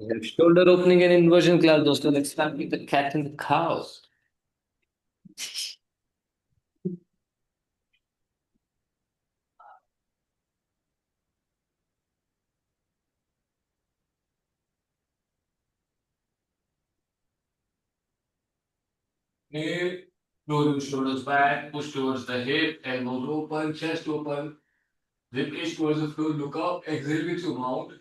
We have shoulder opening and inversion class, दोस्तों. Let's start with the cat and the cow. Knee, roll your shoulders back, push towards the hip, elbows open, chest open, ribcage towards the floor, look up, exhale with your mouth.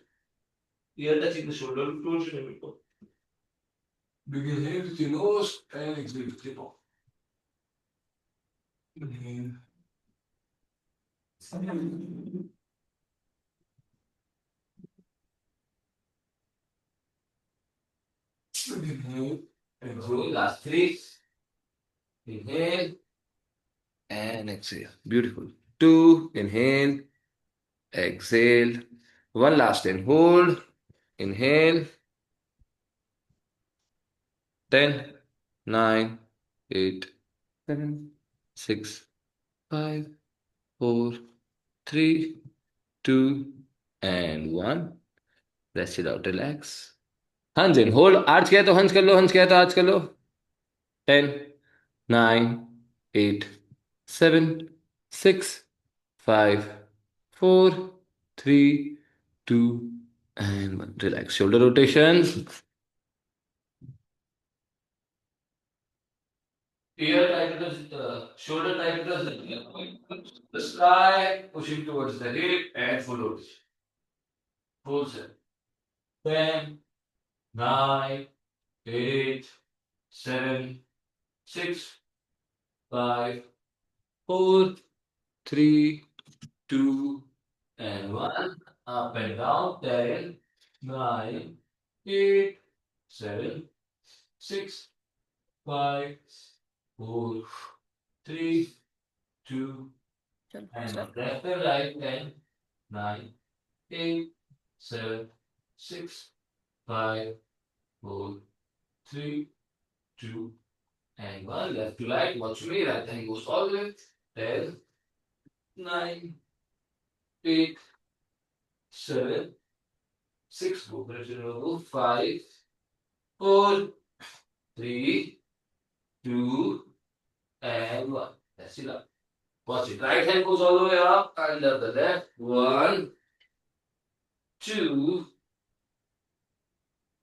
Ear touching the shoulder, towards your nipple. Begin here with your nose and exhale with your mouth. Inhale. Inhale. Exhale. Last three. Inhale and exhale. Beautiful. Two. Inhale. Exhale. One last in. Hold. Inhale. 10, 9, 8, 7, 6, 5, 4, 3, 2, and 1. Rest it out. Relax. Hands in. Hold. Arch किया तो हंस कर लो. हंस किया तो arch कर लो. 10, 9, 8, 7, 6, 5, 4, 3, 2, and 1. Relax. Shoulder rotation. Ear tight to shoulder tight to the sky, pushing towards the hip and full rotation. Full set. 10, 9, 8, 7, 6, 5, 4, 3, 2, and 1. Up and down. 10, 9, 8, 7, 6, 5, 4, 3, 2, and left and right. 10, 9, 8, 7, 6, 5, 4, 3, 2, and 1. Left to right. Watch me. Right hand goes all the way. 10, 9, 8, 7, 6. Go for it. 5, 4, 3, 2, and 1. That's it up. Watch it. Right hand goes all the way up. Under the left. 1, 2,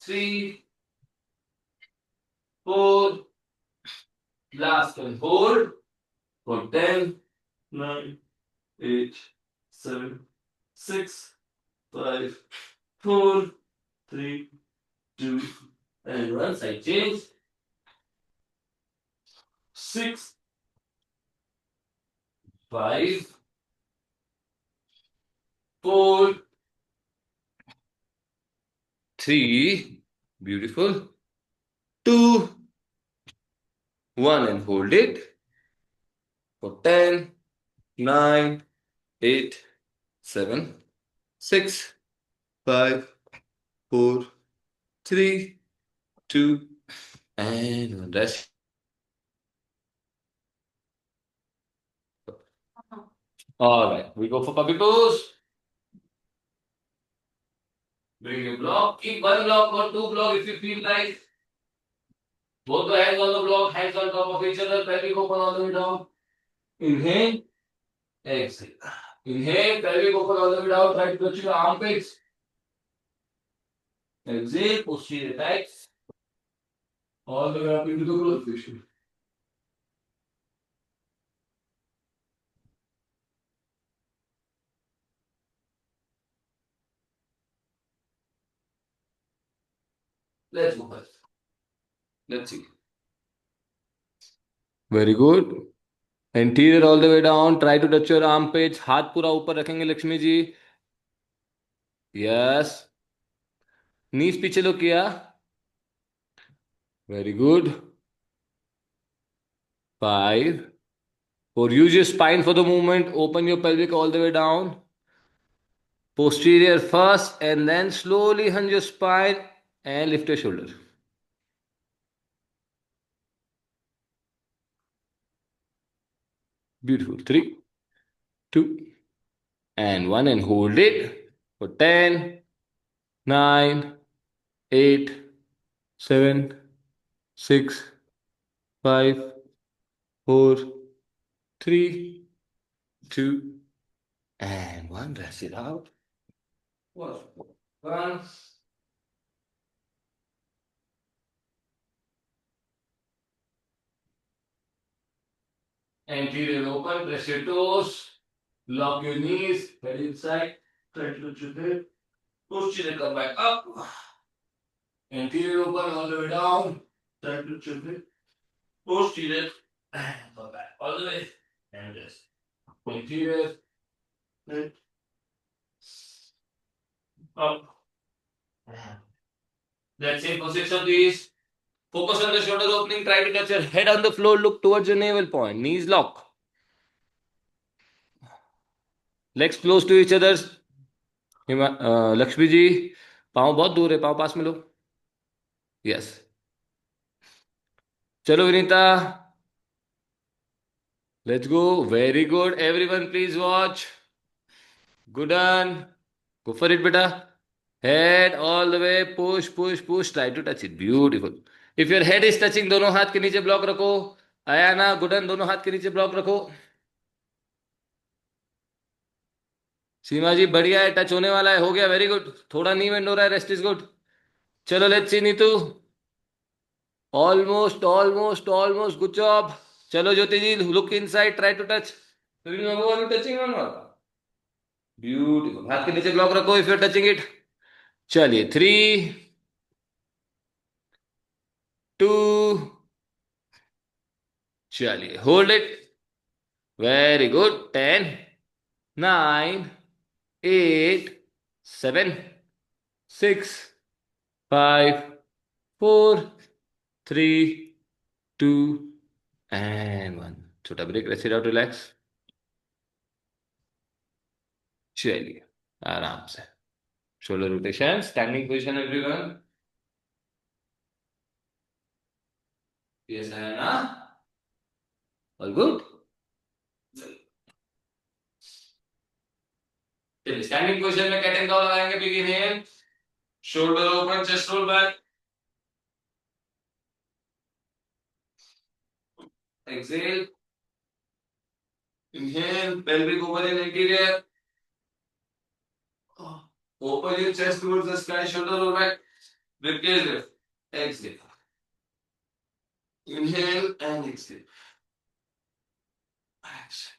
3, 4. Last and hold for 10, 9, 8, 7, 6, 5, 4, 3, 2, and 1. Side change. 6, 5, 4, 3. Beautiful. 2, 1, and hold it for 10, 9, 8, 7, 6, 5, 4, 3, 2, and 1. Rest. All right, we go for puppy pose. Bring your block. Keep one block or two block if you feel like. Both the hands on the block, hands on top of each other, pelvic open all the way down. Inhale, exhale. Inhale, pelvic open all the way down, try to touch your armpits. Exhale, posterior tight. All the way up into the growth position. Let's go first. Let's see. Very good. Interior all the way down. Try to touch your armpits. हाथ पूरा ऊपर रखेंगे Lakshmi ji. Yes. Knees पीछे लो किया. Very good. 5. Or use your spine for the movement. Open your pelvic all the way down. Posterior first and then slowly hunch your spine and lift your shoulder. Beautiful. 3, 2, and 1, and hold it for 10, 9, 8, 7, 6, 5, 4, 3, 2, and 1. Rest it out. One. Anterior open, press your toes, lock your knees, head inside, try to touch your head, push it and come back up. Anterior open all the way down, try to touch your head, push it and come back all the way, and rest. Anterior, head, up. That's it for 6 of these. Focus on the shoulder opening, try to touch your head on the floor, look towards your navel point, knees lock. Legs close to each other. Lakshmi ji पाँव बहुत दूर है, पाँव पास में लो. Yes. चलो Vinita, let's go. Very good. Everyone please watch. Good done. Go for it बेटा. Head all the way, push push push, try to touch it. Beautiful. If your head is touching, दोनों हाथ के नीचे ब्लॉक रखो. Ayana, Gooden, दोनों हाथ के नीचे ब्लॉक रखो. सीमा जी बढ़िया है, टच होने वाला है, हो गया. Very good. थोड़ा नी बेंड हो रहा है, रेस्ट इज गुड. चलो let's see Nitu. Almost almost almost, good job. चलो Jyoti ji, look inside, try to touch. Touching on. Beautiful. हाथ के नीचे ब्लॉक रखो if you are touching it. चलिए 3, 2, चलिए hold it. Very good. 10, 9, 8, 7, 6, 5, 4, 3, 2 and 1. छोटा break. Rest it out, relax. चलिए आराम से. Shoulder rotation, standing position everyone. Yes है ना. All good. चलिए स्टैंडिंग पोजिशन में कैट एंड काउ लगाएंगे. Big inhale, shoulder open, chest roll back. Exhale, inhale, pelvic open in interior. Open your chest towards the sky, shoulder roll back, ribcage lift. Exhale. Inhale and exhale. Exhale.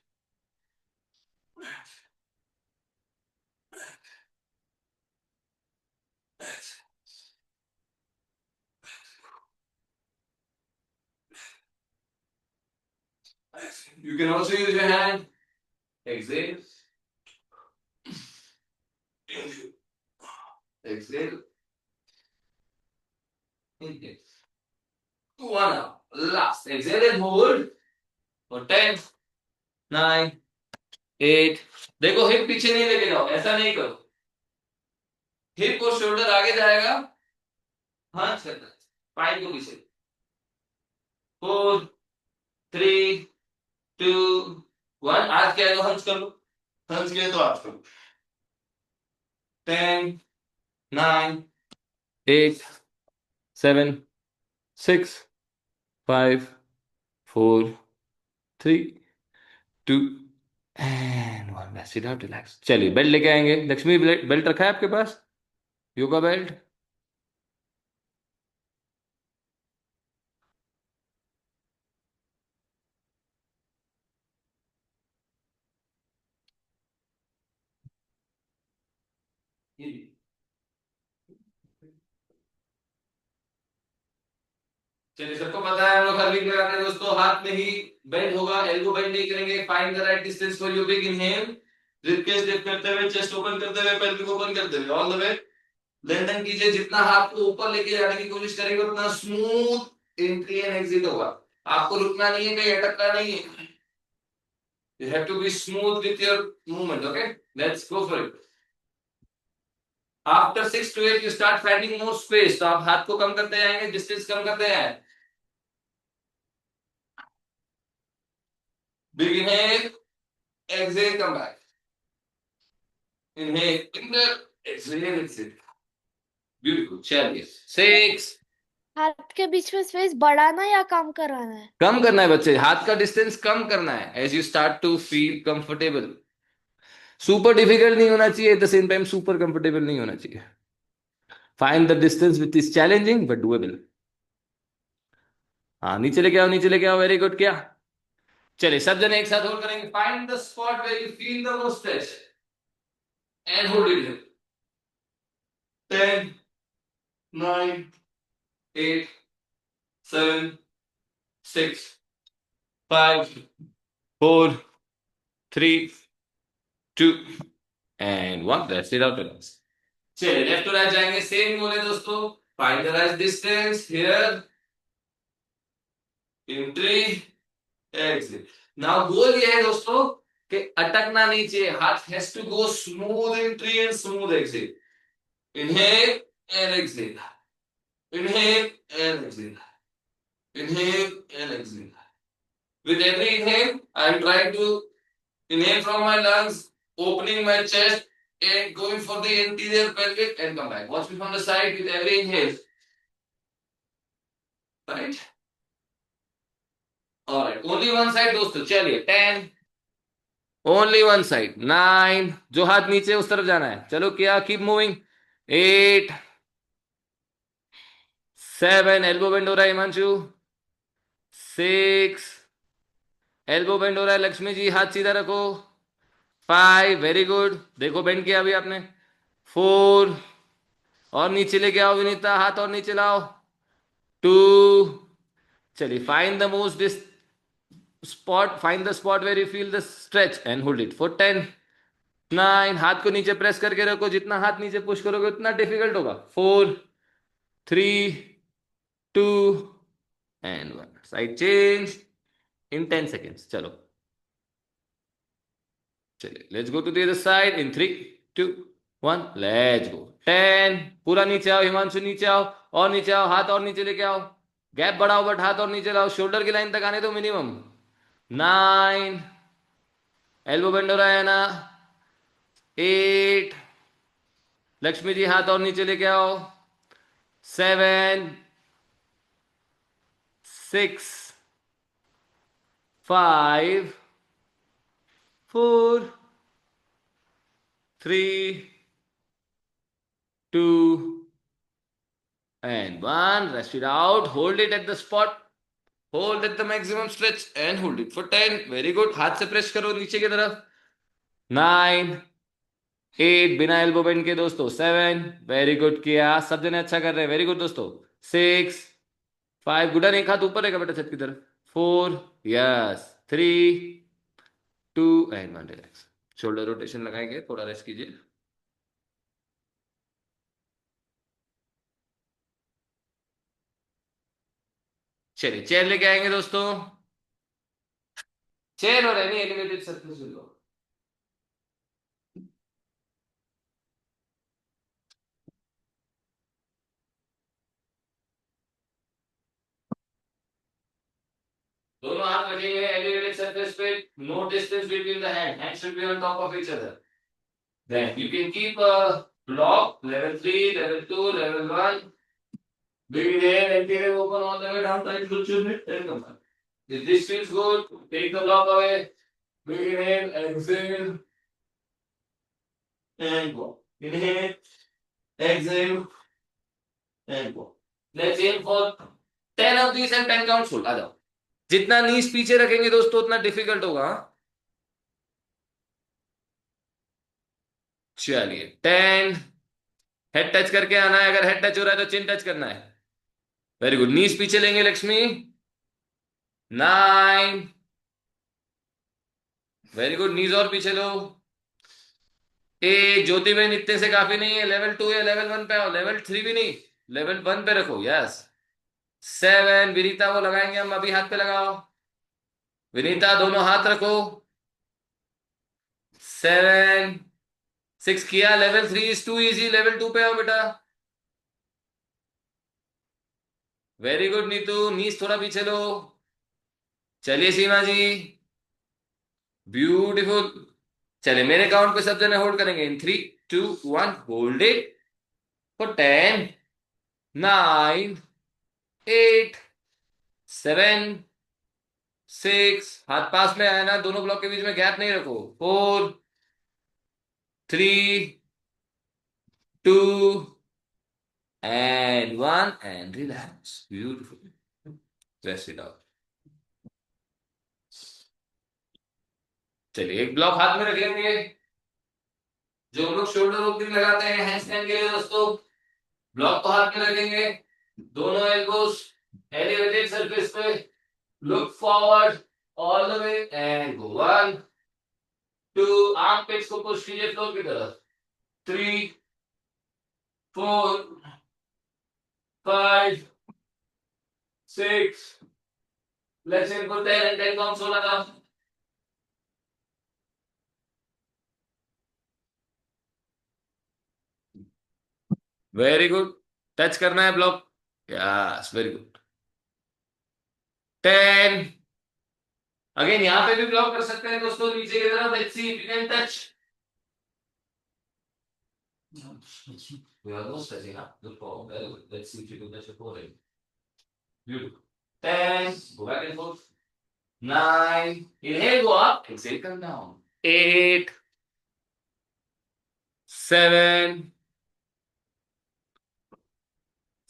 You can also use your hand. Exhale. Inhale. Exhale. Inhale. One up. Last. Exhale and hold for 10, 9, 8. देखो hip पीछे नहीं लेके जाओ, ऐसा नहीं करो. Hip और shoulder आगे जाएगा, हंस करना है, स्पाइन को पीछे. 4, 3, 2, 1. आज क्या है तो हंस कर लो. हंस किया तो आज करो. 10, 9, 8, 7, 6, 5, 4, 3, 2 एंड 1. बस सीधा रिलैक्स. चलिए बेल्ट लेके आएंगे. लक्ष्मी, बेल्ट रखा है आपके पास, योगा बेल्ट? चलिए सबको पता है हम लोग हर वीक लगाते हैं दोस्तों. हाथ में ही बेंड होगा, एल्बो बेंड नहीं करेंगे. Find the right distance for your big inhale. Ribcage lift करते हुए, चेस्ट ओपन करते हुए, पेल्विक ओपन करते हुए, ऑल द वे. लेंथन कीजिए. जितना हाथ को ऊपर लेके जाने की कोशिश करेंगे उतना स्मूथ एंट्री एंड एग्जिट होगा. आपको रुकना नहीं है, कहीं अटकना नहीं है. You have to be smooth with your movement, okay? Let's go for it. After 6 to 8, you start finding more space. तो आप हाथ को कम करते जाएंगे, डिस्टेंस कम करते जाएंगे. Big inhale, exhale, come back. Inhale, inhale, exhale, exhale. Beautiful, चलिए 6। हाथ के बीच में स्पेस बढ़ाना या कम कराना है? कम करना है बच्चे, हाथ का डिस्टेंस कम करना है as you start to feel comfortable. Super difficult नहीं होना चाहिए, at the same time super comfortable नहीं होना चाहिए। Find the distance which is challenging but doable. हाँ, नीचे लेके आओ, नीचे लेके आओ, वेरी गुड किया। चलिए सब जने एक साथ होल्ड करेंगे। Find the spot where you feel the most stretch and hold it. 10, 9, 8, 7, 6, 5, 4, 3, 2 and 1। Let's it out. चलिए लेफ्ट टू राइट जाएंगे, सेम बोले दोस्तों। Find the right distance here, entry, exit. Now goal ये है दोस्तों कि अटकना नहीं चाहिए, हाथ has to go smooth entry and smooth exit. Inhale and exhale, inhale and exhale, inhale and exhale. With every inhale, I am trying to inhale from my lungs, opening my chest and going for the anterior pelvic and come back. Watch me from the side with every inhale. Right? Alright. Only one side दोस्तों। चलिए 10, only one side. 9, जो हाथ नीचे उस तरफ जाना है। चलो किया, कीप मूविंग। 8, 7, एल्बो बेंड हो रहा है हिमांशु। 6, एल्बो बेंड हो रहा है लक्ष्मी जी, हाथ सीधा रखो। 5, वेरी गुड, देखो बेंड किया अभी आपने। 4, और नीचे लेके आओ विनीता, हाथ और नीचे लाओ। 2, चलिए find the most spot, find the spot where you feel the stretch and hold it for 10, 9, हाथ को नीचे प्रेस करके रखो, जितना हाथ नीचे पुश करोगे उतना डिफिकल्ट होगा। 4, 3, 2 and 1। Side change in 10 seconds. चलो चलिए let's go to the other side in 3, 2, 1, let's go. 10, पूरा नीचे आओ हिमांशु, नीचे आओ और नीचे आओ, हाथ और नीचे लेके आओ। गैप बढ़ाओ बट हाथ और नीचे लाओ, शोल्डर की लाइन तक आने दो मिनिमम। 9, एल्बो बेंड हो रहा है ना। 8, लक्ष्मी जी हाथ और नीचे लेके आओ। 7, 6, 5, 4, 3, 2 and 1. Rest it out. Hold it at the spot. Hold at the maximum stretch and hold it for 10. Very good. हाथ से प्रेस करो नीचे की तरफ। 9, 8, बिना एल्बो बेंड के दोस्तों। 7, वेरी गुड किया, सब जने अच्छा कर रहे हैं, वेरी गुड दोस्तों। 6, 5, गुडन एक हाथ ऊपर रहेगा बेटा छत की तरफ। 4, yes, 3, 2 and 1, relax. Shoulder rotation लगाएंगे, थोड़ा रेस्ट कीजिए। चलिए चेयर लेके आएंगे दोस्तों। चेयर और एनी एलिवेटेड सरफेस लो। दोनों हाथ रखेंगे एलिवेटेड सरफेस पे, no distance between the hand, hand should be on top of each other. Then you can keep a block level 3, level 2, level 1. Big inhale, anterior open all the way down, try to chin it and come back. If this feels good, take the block away. Big inhale, exhale and go. Inhale, exhale and go. Let's aim for 10 of these and 10 counts full. आ जाओ। जितना नीज पीछे रखेंगे दोस्तों उतना difficult होगा। चलिए 10, head touch करके आना है, अगर हेड टच हो रहा है तो चिन टच करना है। वेरी गुड, नीज पीछे लेंगे लक्ष्मी। 9, वेरी गुड, नीज और पीछे लो। 8, ज्योति में इतने से काफी नहीं है, लेवल 2 या लेवल 1 पे आओ, लेवल 3 भी नहीं, लेवल 1 पे रखो, यस। 7, विनीता वो लगाएंगे हम, अभी हाथ पे लगाओ। विनीता दोनों हाथ रखो। 7, 6 किया, level 3 is too easy, level 2 पे आओ बेटा। वेरी गुड नीतू, नीज थोड़ा पीछे लो। चलिए सीमा जी, ब्यूटीफुल। चलिए मेरे काउंट पे सब जने होल्ड करेंगे इन 3, 2, 1, होल्ड इट। for 10, 9, 8, 7, 6. हाथ पास में है ना, दोनों ब्लॉक के बीच में गैप नहीं रखो. 4, 3, 2 and 1 and relax. Beautiful. Rest it out. चलिए, एक ब्लॉक हाथ में रख लेंगे. जो हम लोग शोल्डर ओपनिंग लगाते हैं हैंडस्टैंड के लिए दोस्तों, ब्लॉक को हाथ में रखेंगे. दोनों एल्बोस एलिवेटेड सरफेस पे. Look forward all the way and go. 1, 2. Armpits को पुश कीजिए फ्लोर की तरफ. 3, 4, 5, 6. Let's aim for 10 and 10 counts होना था. Very good. टच करना है block. Yes, very good. 10. Again यहां पे भी ब्लॉक कर सकते हैं दोस्तों नीचे की तरफ. Let's see if you can touch. We are almost touching up the four. Very good. Let's see if you can touch the four. Beautiful. 10. Go back and forth. 9. Inhale, go up. Exhale, come down. 8. 7.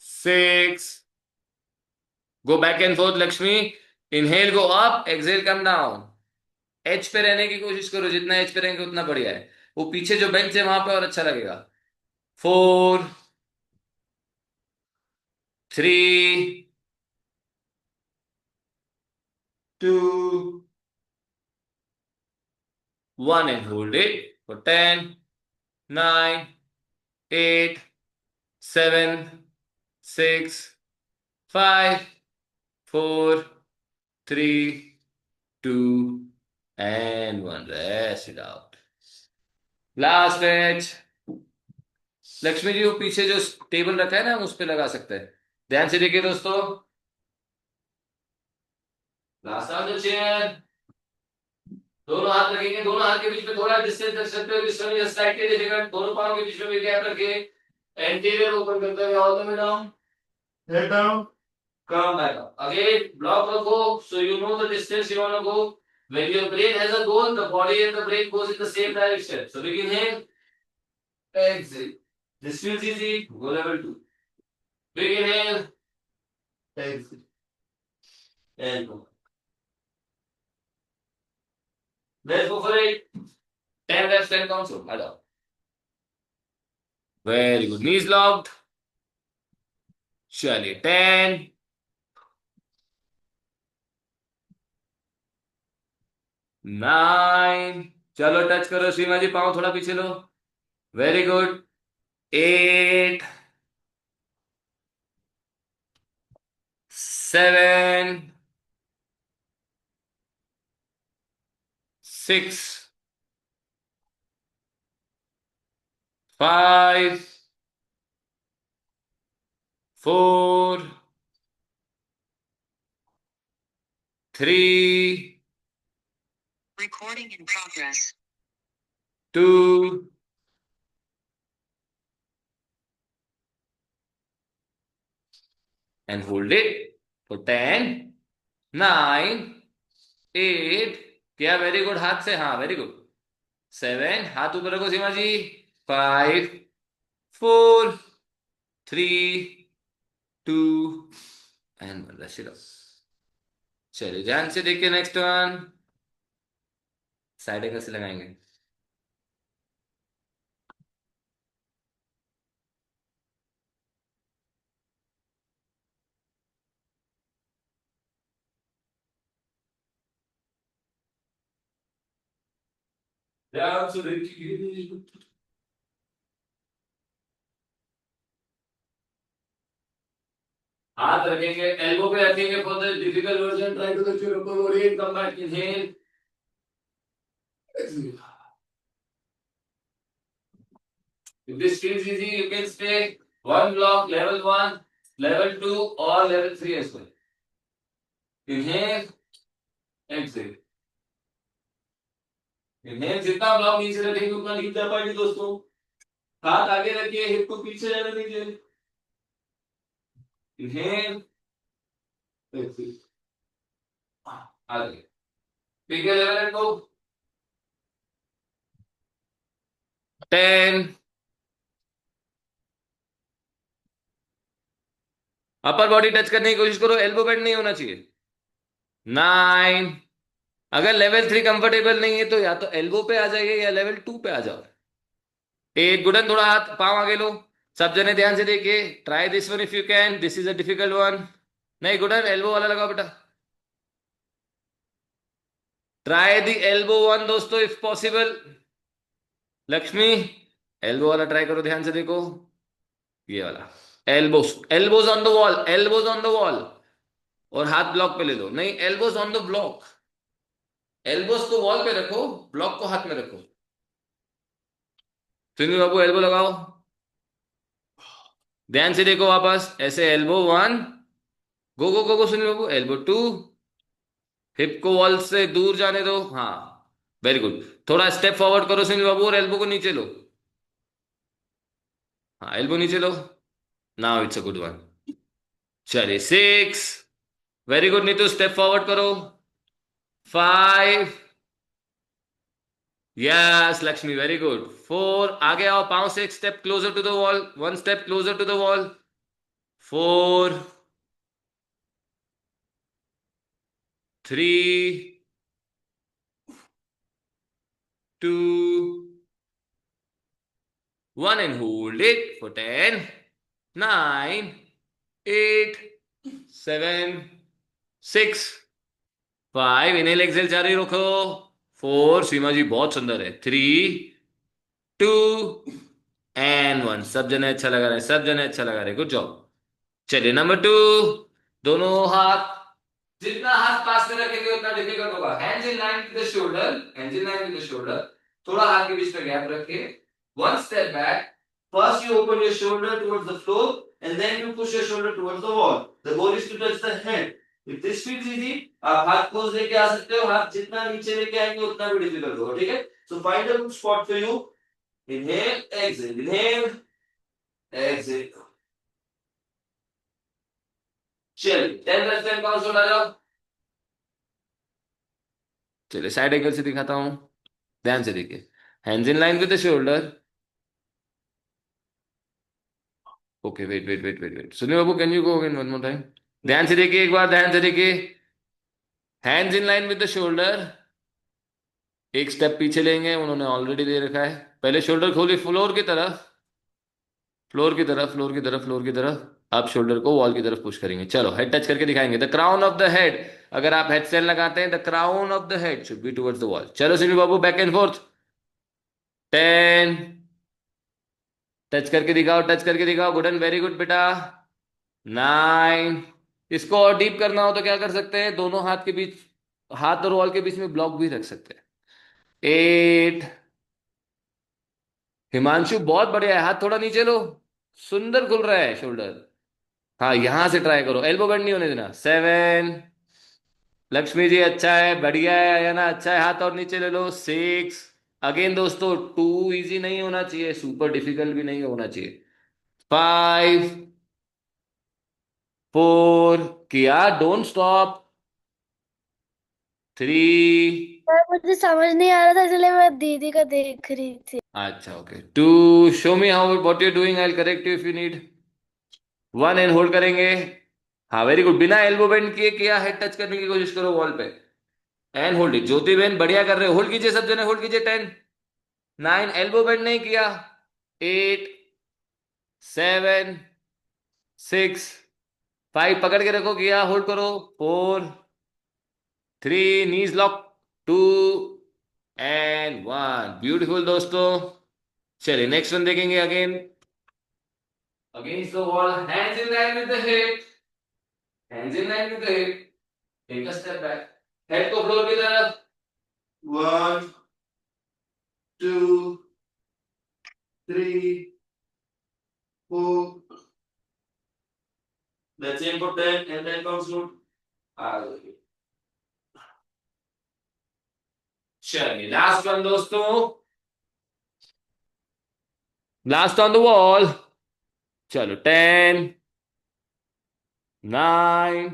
6. Go back and forth, Lakshmi. Inhale, go up. Exhale, come down. H पे रहने की कोशिश करो. जितना H पे रहेंगे उतना बढ़िया है. वो पीछे जो बेंच है वहां पे और अच्छा लगेगा. 4, 3, 2, 1 and hold it for 10, 9, 8, 7, 6, 5, 4, 3, 2 and 1. Rest it out. Last stretch. Lakshmi ji, वो पीछे जो टेबल रखा है ना, हम उस पे लगा सकते हैं. ध्यान से देखिए दोस्तों. Last on the chair. दोनों हाथ रखेंगे. दोनों हाथ के बीच में थोड़ा डिस्टेंस रख सकते हो. जिसमें स्लाइटली डिफिकल्ट. दोनों पांव के बीच में भी गैप रखिए. एंटीरियर ओपन करते हुए all the way down. Head down. Come back up. Again, block rako, so you know the distance you want to go. When your brain has a goal, the body and the brain goes in the same direction. So big inhale, exhale. This feels easy. Go level 2. Big inhale, exhale. And go. Let's go for it. 10 reps, 10 counts. So, head up. Very good. Knees locked. चलिए 10, 9. चलो touch करो सीमा जी. पाँव थोड़ा पीछे लो. Very good. 8, 7, 6, 5, 4, 3, Recording in progress. 2, and hold it for 10, 9, 8. क्या very good. हाथ से. हाँ, वेरी गुड. 7. हाथ ऊपर रखो सीमा जी. 5, 4, 3, 2 and 1. Rush it out. चलिए ध्यान से देखिए. Next one. साइड एंगल से लगाएंगे. ध्यान से देखिए. हाथ रखेंगे. एल्बो पे रखेंगे for the difficult version. Try to touch your upper body and come back. Inhale. If this feels easy, you can stay one block, level 1, level 2 or level 3 as well. Inhale, exhale. Inhale. जितना block नीचे रखेंगे उतना नीचे जा पाएगी दोस्तों. हाथ आगे रखिए, हिप को पीछे जाने दीजिए। इनहेल, आगे, pick your level and go. 10, upper body touch करने की कोशिश करो, एल्बो बेंड नहीं होना चाहिए। 9, अगर लेवल 3 कंफर्टेबल नहीं है तो या तो एल्बो पे आ जाइए या लेवल 2 पे आ जाओ। 8, गुडन, थोड़ा हाथ पांव आगे लो। सब जने ध्यान से देखिए, try this one if you can, this is a difficult one. नहीं गुडन, एल्बो वाला लगाओ बेटा। ट्राई द एल्बो वन दोस्तों इफ पॉसिबल। लक्ष्मी, एल्बो वाला ट्राई करो, ध्यान से देखो, ये वाला। Elbows, elbows on the wall, elbows on the wall. और हाथ ब्लॉक पे ले लो, नहीं elbows on the block. Elbows को वॉल पे रखो, ब्लॉक को हाथ में रखो। सुनील बाबू एल्बो लगाओ, ध्यान से देखो वापस, ऐसे एल्बो 1, गो गो गो गो, सुनील बाबू एल्बो 2, हिप को वॉल से दूर जाने दो, हाँ वेरी गुड। थोड़ा स्टेप फॉरवर्ड करो सुनील बाबू, और एल्बो को नीचे लो। हाँ एल्बो नीचे लो, now it's a good one. चलिए 6, very good Nitu, step forward करो। 5, यस लक्ष्मी, वेरी गुड। 4, आगे आओ, पांव से एक step closer to the wall, one step closer to the wall. 4, 3, 2, 1 and hold it for 10, 9, 8, 7, 6, 5, inhale exhale जारी रखो। 4, सीमा जी बहुत सुंदर है। 3, 2 एंड 1, सब जने अच्छा लगा रहे, सब जने अच्छा लगा रहे, गुड जॉब। चलिए नंबर 2, दोनों हाथ, जितना हाथ पास में रखेंगे उतना डिफिकल्ट होगा। Hands in line with the shoulder, hands in line with the shoulder, थोड़ा हाथ के बीच में गैप रखिए। One step back, first you open your shoulder towards the floor and then you push your shoulder towards the wall. The goal is to touch the head. If this feels easy, आप हाथ close लेके आ सकते हो, हाथ जितना नीचे लेके आएंगे उतना भी डिफिकल्ट होगा, ठीक है। So find a good spot for you. Inhale exhale, inhale exhale. चलिए 10 प्लस 10 काउंट आ जाओ। चलिए साइड एंगल से दिखाता हूं, ध्यान से देखिए। Hands in line with the shoulder. Okay wait wait wait wait wait, सुनिए बाबू, can you go again one more time. ध्यान से देखिए, एक बार ध्यान से देखिए। Hands in line with the shoulder, एक स्टेप पीछे लेंगे, उन्होंने ऑलरेडी ले रखा है। पहले शोल्डर खोलिए फ्लोर की तरफ, फ्लोर की तरफ, फ्लोर की तरफ, फ्लोर की तरफ। आप शोल्डर को वॉल की तरफ पुश करेंगे। चलो हेड टच करके दिखाएंगे, the crown of the head. अगर आप हेड स्टैंड लगाते हैं, the crown of the head should be towards the wall. चलो सिमी बाबू, बैक एंड फोर्थ। 10, टच करके दिखाओ, टच करके दिखाओ, गुड एंड वेरी गुड बेटा। 9, इसको और डीप करना हो तो क्या कर सकते हैं, दोनों हाथ के बीच, हाथ और वॉल के बीच में ब्लॉक भी रख सकते हैं। 8, हिमांशु बहुत बढ़िया है, हाथ थोड़ा नीचे लो, सुंदर खुल रहा है शोल्डर। हाँ यहां से ट्राई करो, एल्बो बेंड नहीं होने देना। 7, लक्ष्मी जी अच्छा है, बढ़िया है, या ना अच्छा है, हाथ और नीचे ले लो। 6, अगेन दोस्तों, टू इजी नहीं होना चाहिए, सुपर डिफिकल्ट भी नहीं होना चाहिए। 5, 4, किया, डोंट स्टॉप। 3, सर मुझे समझ नहीं आ रहा था इसलिए मैं दीदी का देख रही थी। अच्छा okay. 2, show me how what you doing, I will correct you if you need. 1 and hold करेंगे, हाँ वेरी गुड, बिना एल्बो बेंड किए किया, हेड टच करने की कोशिश करो वॉल पे, एंड होल्ड इट। ज्योति बहन बढ़िया कर रहे हो, होल्ड कीजिए, सब जने होल्ड कीजिए। 10, 9, एल्बो बेंड नहीं किया। 8, 7, 6, 5, पकड़ के रखो, किया, होल्ड करो। 4, 3, नीज लॉक। 2 एंड 1, ब्यूटीफुल दोस्तों। चलिए नेक्स्ट वन देखेंगे, again against the wall, hands in line with the hip, hands in line with the hip, take a step back, head को फ्लोर की तरफ। 1, 2, 3, 4, let's aim for 10 and 10 counts good. चलिए last one दोस्तों, last on the wall. चलो 10, 9,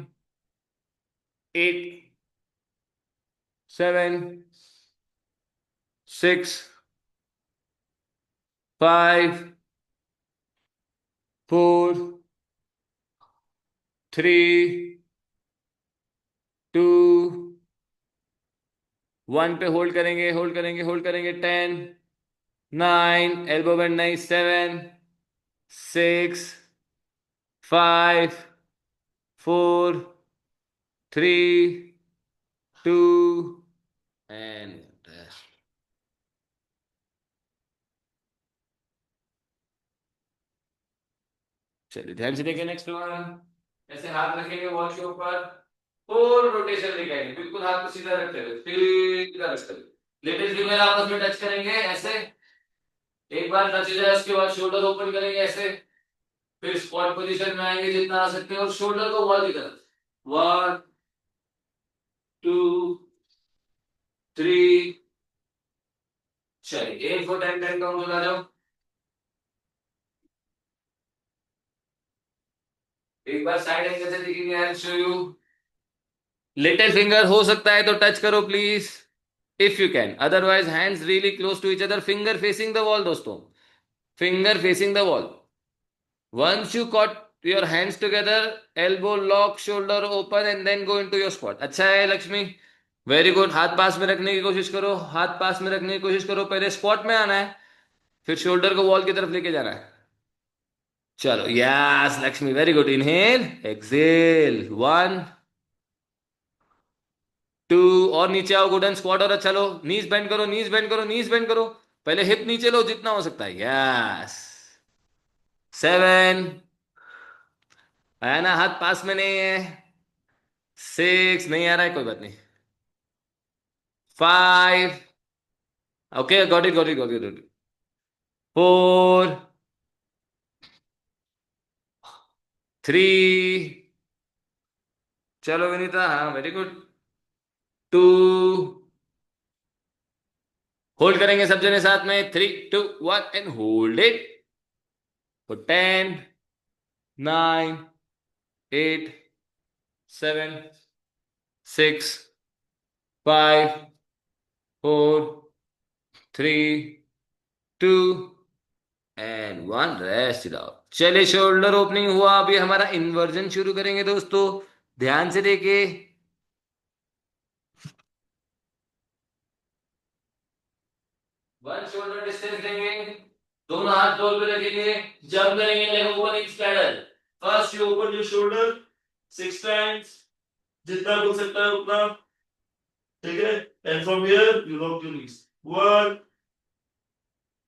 8, 7, 6, 5, 4, 3, 2, 1 पे hold करेंगे, hold करेंगे, hold करेंगे। 10, 9, एल्बो बेंड नहीं। 7, 6, 5, 4, 3, 2 एंड चलिए ध्यान से देखिए नेक्स्ट वन। ऐसे हाथ रखेंगे वॉल के ऊपर, फुल रोटेशन दिखाएंगे, बिल्कुल हाथ को सीधा रखते हुए, सीधा रखते हुए। लिटिल फिंगर आपस में टच करेंगे ऐसे। एक बार टच हो जाए उसके बाद शोल्डर ओपन करेंगे ऐसे। फिर स्क्वाट पोजीशन में आएंगे जितना आ सकते हैं और शोल्डर को वॉल की तरफ। 1, 2, 3। चलिए 8 for 10, 10 काउंट लगा जाओ। एक बार साइड एंगल से दिखेंगे, I show you. Little finger हो सकता है तो टच करो please, if you can, otherwise hands really close to each other, finger facing the wall दोस्तों, finger facing the wall. Once you caught your hands together, elbow lock, shoulder open and then go into your squat. अच्छा है Lakshmi, very good. हाथ पास में रखने की कोशिश करो, हाथ पास में रखने की कोशिश करो। पहले स्क्वाट में आना है, फिर शोल्डर को वॉल की तरफ लेके जाना है। चलो yes Lakshmi, very good. Inhale, exhale. 1, 2 और नीचे आओ, गुडन स्क्वाट और अच्छा लो। नीज बेंड करो, नीज बेंड करो, नीज बेंड करो। पहले हिप नीचे लो जितना हो सकता है, यस। 7 आया ना, हाथ पास में नहीं है। 6 नहीं आ रहा है, कोई बात नहीं। 5 okay, got it, got it, got it, got it. 4, 3। चलो विनीता, हाँ वेरी गुड। 2 होल्ड करेंगे सब जने साथ में। 3, 2, 1 and hold it for 10, 9, 8, 7, 6, 5, 4, 3, 2 and 1। Rest it out. चलिए शोल्डर ओपनिंग हुआ, अभी हमारा इन्वर्जन शुरू करेंगे दोस्तों, ध्यान से देखिए। वन शोल्डर डिस्टेंस लेंगे, दोनों हाथ डोल पे रखेंगे, जंप करेंगे, leg open each pedal. First you open your shoulder 6 times, जितना बोल सकता है उतना, ठीक है। And from here you lock your knees. 1,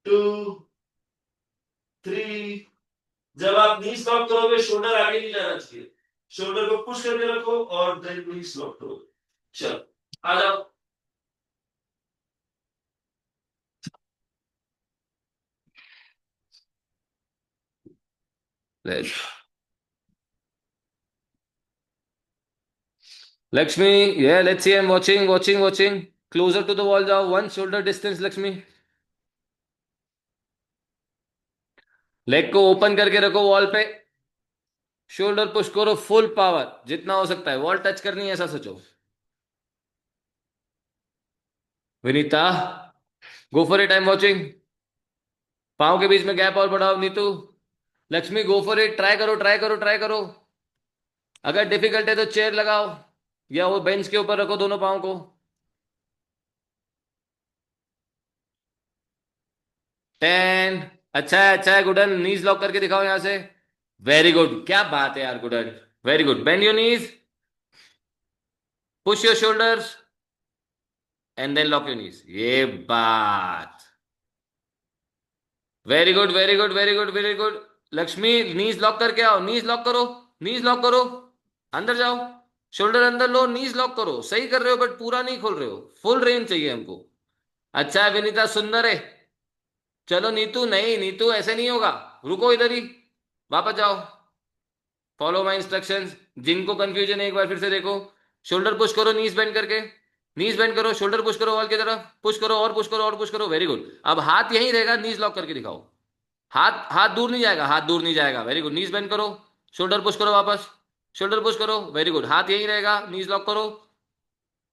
2, 3। जब आप नीज लॉक करोगे शोल्डर आगे नहीं जाना चाहिए, शोल्डर को पुश करके रखो और देन नीज लॉक करो। चलो आ जाओ। Let's Lakshmi, yeah, let's see, I'm watching, watching, watching. Closer to the wall जाओ, one shoulder distance Lakshmi. Leg को ओपन करके रखो वॉल पे, शोल्डर पुश करो फुल पावर जितना हो सकता है, वॉल टच करनी है ऐसा सोचो। विनीता, गो for it, I am watching. पाँव के बीच में गैप और बढ़ाओ नीतू। लक्ष्मी गो फॉर इट, ट्राई करो, ट्राई करो, ट्राई करो। अगर डिफिकल्ट है तो चेयर लगाओ या वो बेंच के ऊपर रखो दोनों पाँव को। 10 अच्छा है, अच्छा है गुडन। नीज लॉक करके दिखाओ यहां से। वेरी गुड, क्या बात है यार good one, very good. Bend your knees, push your shoulders and then lock your knees, ये बात। Very good, very good, very good, very good. Lakshmi knees lock करके आओ, नीज लॉक करो, नीज लॉक करो। अंदर जाओ, शोल्डर अंदर लो, नीज लॉक करो। सही कर रहे हो बट पूरा नहीं खोल रहे हो, फुल रेंज चाहिए हमको। अच्छा है विनीता, सुंदर है। चलो नीतू, नहीं नीतू ऐसे नहीं होगा, रुको इधर ही, वापस जाओ। Follow my instructions. जिनको कंफ्यूजन है एक बार फिर से देखो। शोल्डर पुश करो नीज बेंड करके, नीज बेंड करो, शोल्डर पुश करो वॉल की तरफ, पुश करो और पुश करो और पुश करो, वेरी गुड। अब हाथ यहीं रहेगा, नीज लॉक करके दिखाओ। हाथ हाथ दूर नहीं जाएगा, हाथ दूर नहीं जाएगा, वेरी गुड। नीज बेंड करो, शोल्डर पुश करो वापस, शोल्डर पुश करो, वेरी गुड। हाथ यही रहेगा, नीज लॉक करो,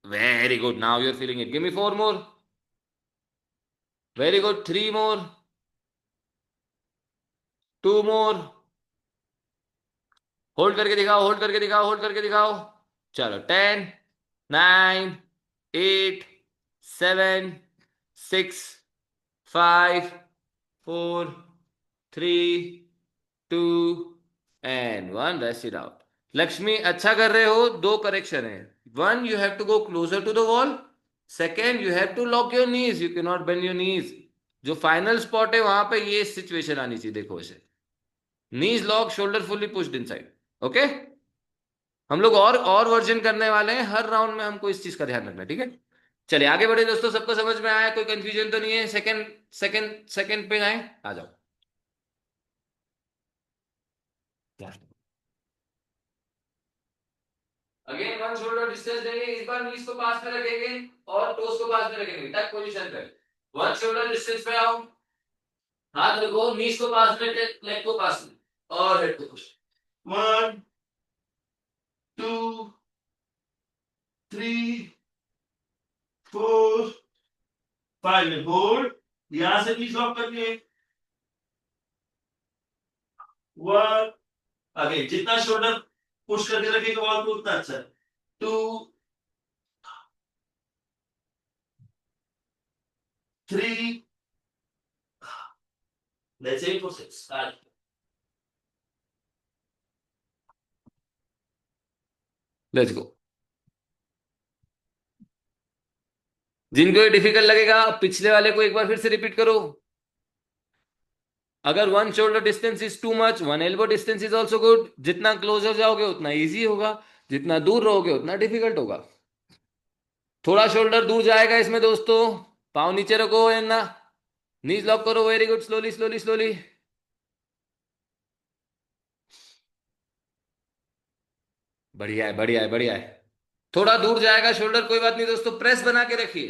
very good. Now you are feeling it, give me 4 more, very good. 3 more, 2 more, hold करके दिखाओ, होल्ड करके दिखाओ, होल्ड करके दिखाओ। चलो 10, 9, 8, 7, 6, 5, 4, 3, 2 and 1, rest it out. Lakshmi अच्छा कर रहे हो, दो करेक्शन है। One, you have to go closer to the wall. Second, you have to lock your knees, you can not bend your knees. जो फाइनल स्पॉट है वहां पे ये सिचुएशन आनी चाहिए, देखो इसे, knees lock, shoulder fully pushed inside. Okay, हम लोग और वर्जन करने वाले हैं, हर राउंड में हमको इस चीज का ध्यान रखना है, ठीक है। चलिए आगे बढ़े दोस्तों, सबको समझ में आया, कोई कंफ्यूजन तो नहीं है। सेकंड सेकंड सेकंड पे आए, आ जाओ। अगेन वन शोल्डर डिस्टेंस देंगे, इस बार नीज को पास में रखेंगे और टोस को पास में रखेंगे, टक पोजीशन पे। वन शोल्डर डिस्टेंस पे आओ, हाथ रखो, नीज को पास में, लेग को पास में, और हेड को पुश। 1, 2, 3, 4, 5 होल्ड, यहां से नीज लॉक करके 1, आगे जितना शोल्डर पुश करके रखेगा वॉल को उतना अच्छा है। 2, 3, let's aim for 6, start। Let's go. जिनको ये डिफिकल्ट लगेगा पिछले वाले को एक बार फिर से रिपीट करो। अगर one shoulder distance is too much, one elbow distance is also good. जितना क्लोजर जाओगे उतना इजी होगा, जितना दूर रहोगे उतना डिफिकल्ट होगा। थोड़ा शोल्डर दूर जाएगा इसमें दोस्तों, पाँव नीचे रखो ना, नीज लॉक करो, very good. Slowly slowly slowly, बढ़िया है, बढ़िया है, बढ़िया है। थोड़ा दूर जाएगा शोल्डर, कोई बात नहीं दोस्तों, प्रेस बना के रखिए,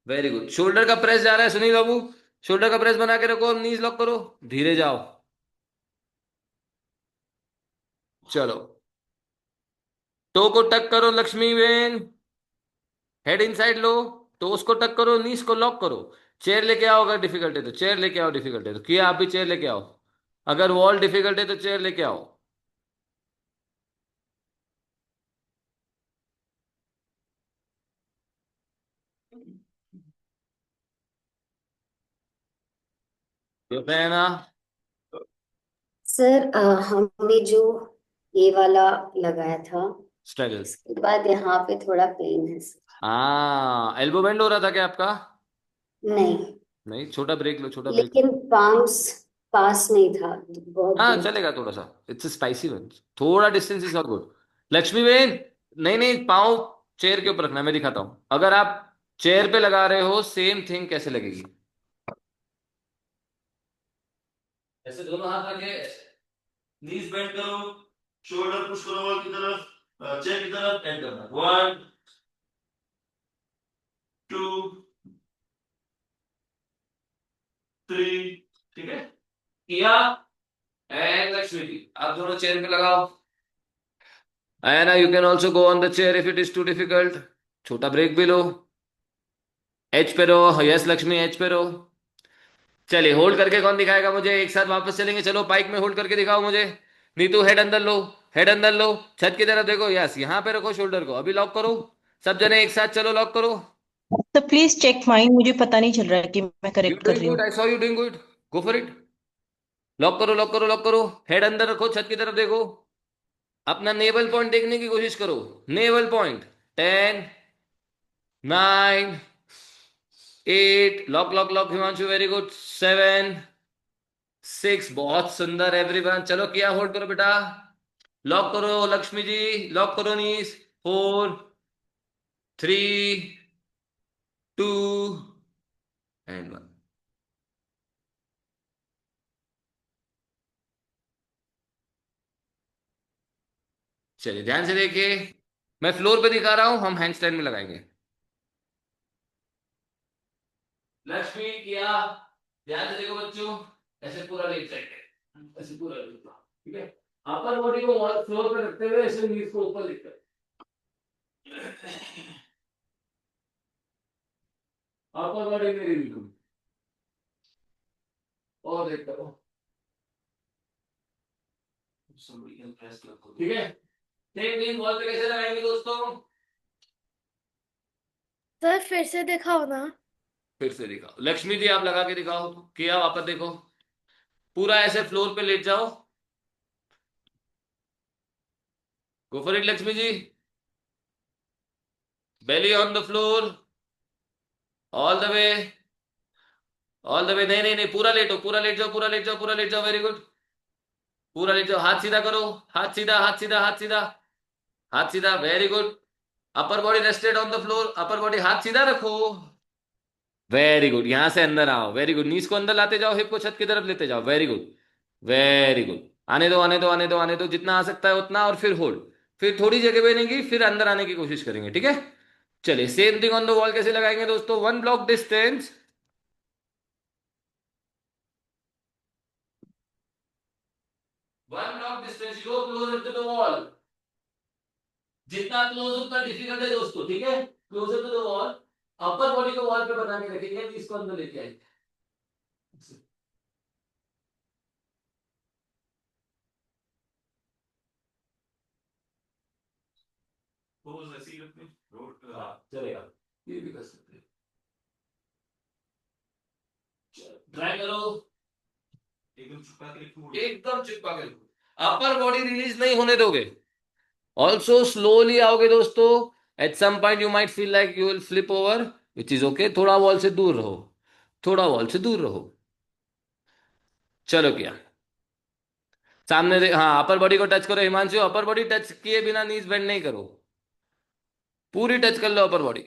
वेरी गुड। शोल्डर का प्रेस जा रहा है सुनील बाबू, शोल्डर का प्रेस बना के रखो और नीज लॉक करो, धीरे जाओ। चलो, टो को टक करो लक्ष्मी बेन, हेड इनसाइड लो, तो उसको टक करो, नीस को लॉक करो। चेयर लेके आओ, अगर डिफिकल्ट है तो चेयर लेके आओ, डिफिकल्ट है तो किया आप भी चेयर लेके आओ। अगर वॉल डिफिकल्ट है तो चेयर लेके आओ। ये पहना सर हमने जो ये वाला लगाया था स्ट्रगल। उसके बाद यहाँ पे थोड़ा पेन है सर। हाँ, एल्बो बेंड हो रहा था क्या आपका? नहीं, नहीं, छोटा ब्रेक लो, छोटा ब्रेक। लेकिन पाम्स पास नहीं था, बहुत हाँ दूर चलेगा, थोड़ा सा, इट्स स्पाइसी वन, थोड़ा distance is not good. Lakshmi Ben, नहीं नहीं, पाँव चेयर के ऊपर रखना, मैं दिखाता हूँ। अगर आप चेयर पे लगा रहे हो, सेम थिंग कैसे लगेगी। ऐसे दोनों हाथ रखे, नीज बेंड करो, शोल्डर पुश करो वॉल की तरफ, चेयर की तरफ, एंड करना। 1, 2, 3, ठीक है, किया। एंड लक्ष्मी जी, आप दोनों चेयर पे लगाओ। Anna, you can also go on the chair if it is too difficult. छोटा ब्रेक भी लो, एच पे रहो, यस लक्ष्मी, एच पे रहो। चलिए, होल्ड करके कौन दिखाएगा मुझे, एक साथ वापस चलेंगे, चलो पाइक में होल्ड करके दिखाओ मुझे। नीतू हेड अंदर लो, हेड अंदर लो, छत की तरफ देखो, यस, यहाँ पे रखो शोल्डर को, अभी लॉक करो, सब जने एक साथ चलो, लॉक करो। तो प्लीज चेक माइन, मुझे पता नहीं चल रहा है कि मैं यू करेक्ट कर डूइंग रही गुड, हूँ। I saw you doing good, go for it. Lock करो, लॉक करो, लॉक करो, हेड अंदर रखो, छत की तरफ देखो, अपना नेवल पॉइंट देखने की कोशिश करो, naval point. 10, 9, 8, lock lock lock Himanshu, very good. 7, 6, बहुत सुंदर एवरीवन, चलो किया, होल्ड करो बेटा, लॉक करो लक्ष्मी जी, लॉक करो नीस। 4, 3, 2 एंड 1। चलिए ध्यान से देखिए, मैं फ्लोर पे दिखा रहा हूं, हम हैंडस्टैंड में लगाएंगे। लक्ष्मी किया, ध्यान से देखो बच्चों, ऐसे पूरा लेट साइड, ऐसे पूरा लेट, ठीक है। अपर बॉडी को फ्लोर पे रखते हुए ऐसे नीज को ऊपर लेकर, अपर बॉडी मेरी बिल्कुल, और देखता रहो, ठीक है। सेम नीज वॉल पे कैसे लगाएंगे दोस्तों? सर फिर से दिखाओ ना। फिर से दिखाओ, लक्ष्मी जी आप लगा के दिखाओ, किया वापस देखो, पूरा ऐसे फ्लोर पे लेट जाओ, go for it Lakshmi ji, belly on the floor, all the way, all the way, नहीं नहीं नहीं, पूरा लेटो, पूरा लेट जाओ, पूरा लेट जाओ, पूरा लेट जाओ, वेरी गुड, पूरा लेट जाओ, हाथ सीधा करो, हाथ सीधा, हाथ सीधा, हाथ सीधा, हाथ सीधा, very good, upper body rested on the floor, upper body हाथ सीधा रखो, वेरी गुड, यहां से अंदर आओ, वेरी गुड, नीज को अंदर लाते जाओ, हिप को छत की तरफ लेते जाओ, वेरी गुड, वेरी गुड, आने दो आने दो आने दो आने दो, जितना आ सकता है उतना, और फिर होल्ड, फिर थोड़ी जगह बनेगी, फिर अंदर आने की कोशिश करेंगे, ठीक है। चलिए same thing on the wall कैसे लगाएंगे दोस्तों, 1 block distance, 1 block distance, you go closer to the wall, जितना क्लोज उतना डिफिकल्ट है दोस्तों, ठीक है, closer to the wall, upper body को वॉल पे बना के रखेंगे, इसको अंदर लेके आएंगे, पोज ऐसे ही रखनी, हाँ चलेगा, ये भी कर सकते हैं, ट्राई करो, एकदम चिपका के रखो, एकदम चिपका के रखो, अपर बॉडी रिलीज नहीं होने दोगे, ऑल्सो स्लोली आओगे दोस्तों, at some point you might feel like you will flip over, which is okay, थोड़ा वॉल से दूर रहो, थोड़ा वॉल से दूर रहो, चलो किया, सामने हाँ, अपर बॉडी को टच करो हिमांशु, अपर बॉडी टच किए बिना नीज बेंड नहीं करो, पूरी टच कर लो upper body,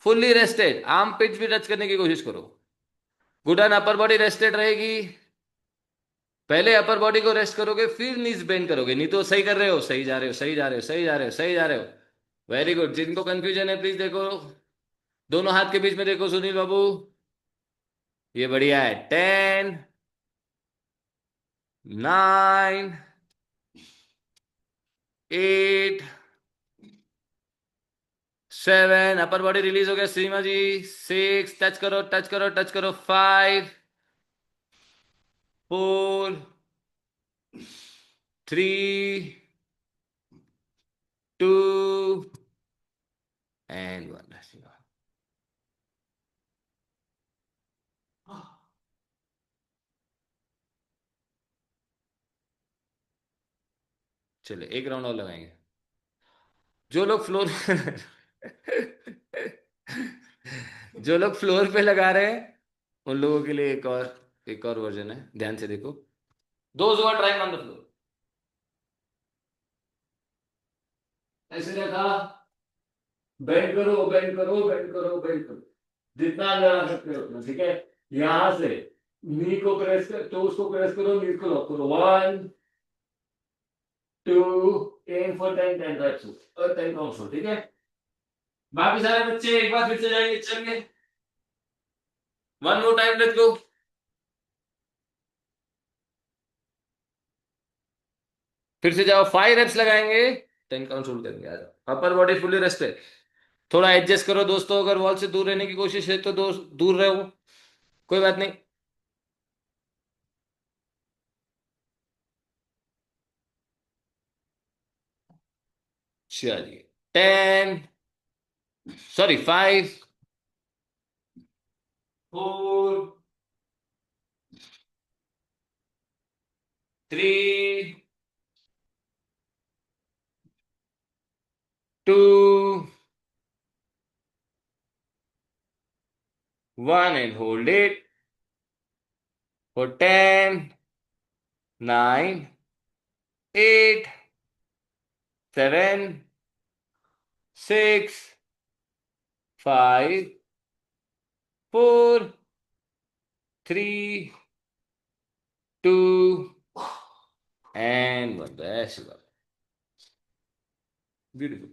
fully rested, armpit भी टच करने की कोशिश करो, good and, upper body rested रहेगी, पहले अपर बॉडी को रेस्ट करोगे फिर नीज बेंड करोगे, नहीं तो सही कर रहे हो, सही जा रहे हो, सही जा रहे हो, सही जा रहे हो, सही जा रहे हो, वेरी गुड, जिनको कंफ्यूजन है प्लीज देखो, दोनों हाथ के बीच में देखो सुनील बाबू, ये बढ़िया है, 10, 9, 8, 7, अपर बॉडी रिलीज हो गया सीमा जी, 6, टच करो टच करो टच करो, 5, 4, 3, 2 एंड 1, चलिए एक राउंड और लगाएंगे, जो लोग फ्लोर जो लोग फ्लोर पे लगा रहे हैं उन लोगों के लिए एक और वर्जन है, ध्यान से देखो, those who are trying on the floor, ऐसे रखा, बेंड करो बेंड करो बेंड करो बेंड करो, जितना अंदर आ सकते हो उतना, ठीक है, यहां से नी को प्रेस कर, तो उसको प्रेस करो, नी को लॉक करो, 1, 2, एम फॉर 10, 10 दैट्स इट, और 10 काउंट्स, ठीक है। बाकी सारे बच्चे एक बार फिर से जाएंगे, चलिए, 1 more time, लेट्स गो, फिर से जाओ, 5 reps लगाएंगे, 10 काउंट होल्ड करेंगे, आ जाओ, अपर बॉडी फुली रेस्टेड, थोड़ा एडजस्ट करो दोस्तों, अगर वॉल से दूर रहने की कोशिश है तो दोस्त दूर रहो, कोई बात नहीं, चलिए, 10, sorry 5, 4, 3, 2, 1 and hold it for 10, 9, 8, 7, 6, 5, 4, 3, 2 and 1, that's it, beautiful,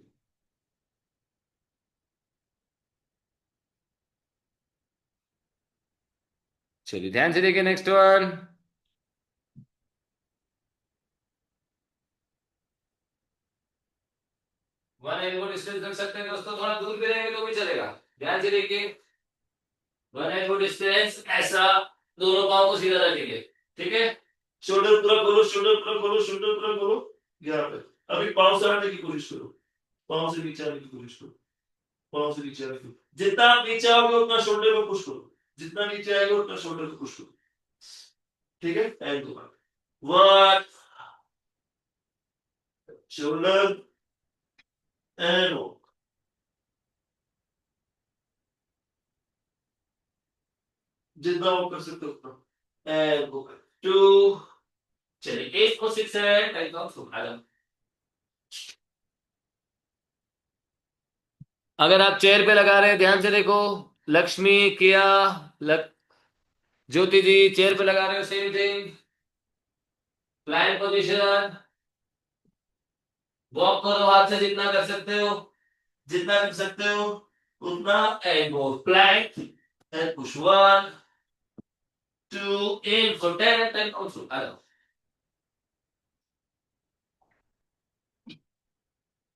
चलिए ध्यान से देखिए next one. One elbow distance रख सकते हैं दोस्तों, थोड़ा दूर भी रहेंगे तो भी चलेगा। ध्यान से देखिए, वन एल्बो डिस्टेंस ऐसा, दोनों पाँव को सीधा रखेंगे। ठीक है, शोल्डर पूरा खोलो, शोल्डर पूरा खोलो, शोल्डर पूरा खोलो। यहाँ पे अभी पाँव से हटने की कोशिश करो, पाँव से नीचे आने की कोशिश करो, पाँव से नीचे आने की। जितना आप नीचे आओगे उतना शोल्डर को पुश करो, जितना नीचे आएगा उतना शोल्डर को पुश करो। ठीक है, एंड दो बार, वन शोल्डर एंड जितना वो कर सकते हो उतना, एंड गो टू। चलिए 8 और 6 है, टाइम काउंट शुरू। अगर आप चेयर पे लगा रहे हैं ध्यान से देखो, लक्ष्मी, किया, ज्योति जी चेयर पे लगा रहे हो, same thing, plank position, walk करो हाथ से जितना कर सकते हो, जितना कर सकते हो उतना, and go plank and push, 1 2 8 for 10 and 10 count. आ जाओ,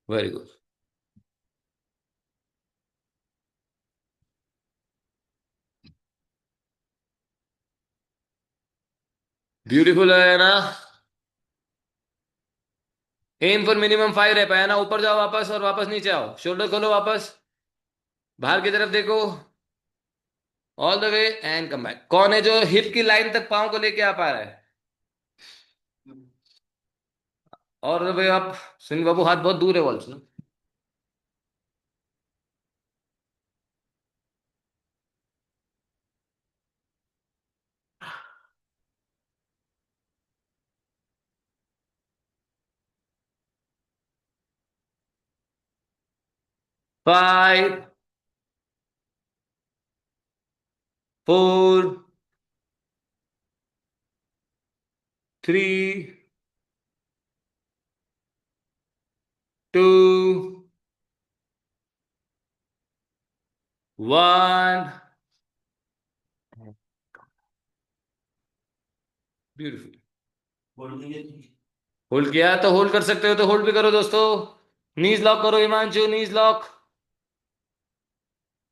वेरी गुड, ब्यूटीफुल है ना। एम फॉर मिनिमम 5 रह पाया ना, ऊपर जाओ वापस और वापस नीचे आओ, शोल्डर खोलो वापस, बाहर की तरफ देखो, all the way and come back. कौन है जो हिप की लाइन तक पांव को लेके आ पा रहा है? और भाई आप सिंह बाबू, हाथ बहुत दूर है वॉल से ना। 5 4 3 2 1। ब्यूटीफुल, होल्ड किया तो होल्ड कर सकते हो तो होल्ड भी करो दोस्तों। नीज लॉक करो Himanshu, knees lock,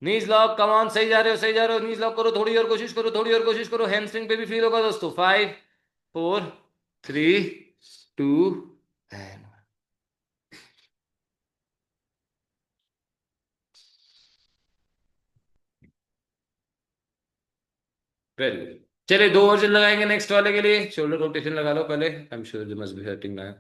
knees lock, come on, सही जा रहे हो, सही जा रहे हो, नीज लॉक करो, थोड़ी और कोशिश करो, थोड़ी और कोशिश करो, हैमस्ट्रिंग पे भी फील होगा दोस्तों। 5 4 3 2 एंड वेरी गुड। चलिए 2 और लगाएंगे नेक्स्ट वाले के लिए, शोल्डर रोटेशन लगा लो पहले, I am sure they must be hurting now.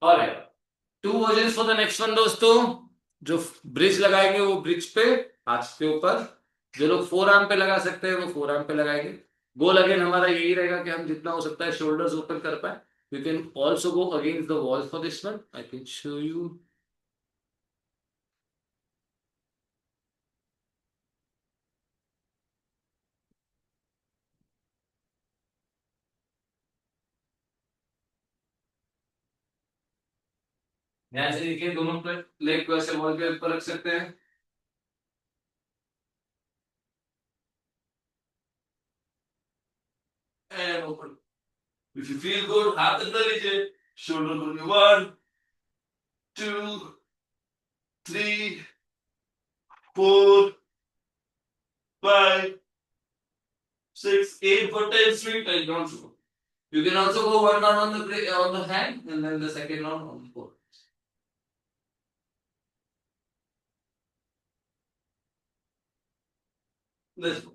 Alright, 2 version for the next one दोस्तों। जो ब्रिज लगाएंगे वो ब्रिज पे, हाथ के ऊपर। जो लोग फोर आर्म पे लगा सकते हैं वो फोर आर्म पे लगाएंगे। गोल अगेन हमारा यही रहेगा कि हम जितना हो सकता है शोल्डर्स ओपन कर पाए। You can also go against the wall for this one, I can show you. ध्यान से देखिए, दोनों लेग को ऐसे वॉल के ऊपर रख सकते हैं। And open, if you feel good हाथ अंदर लीजिए, शोल्डर को 1 2 3 4 5 6 8 for 10 straight and don't show. You can also go one arm on the hand and then the second arm on the floor. Let's go.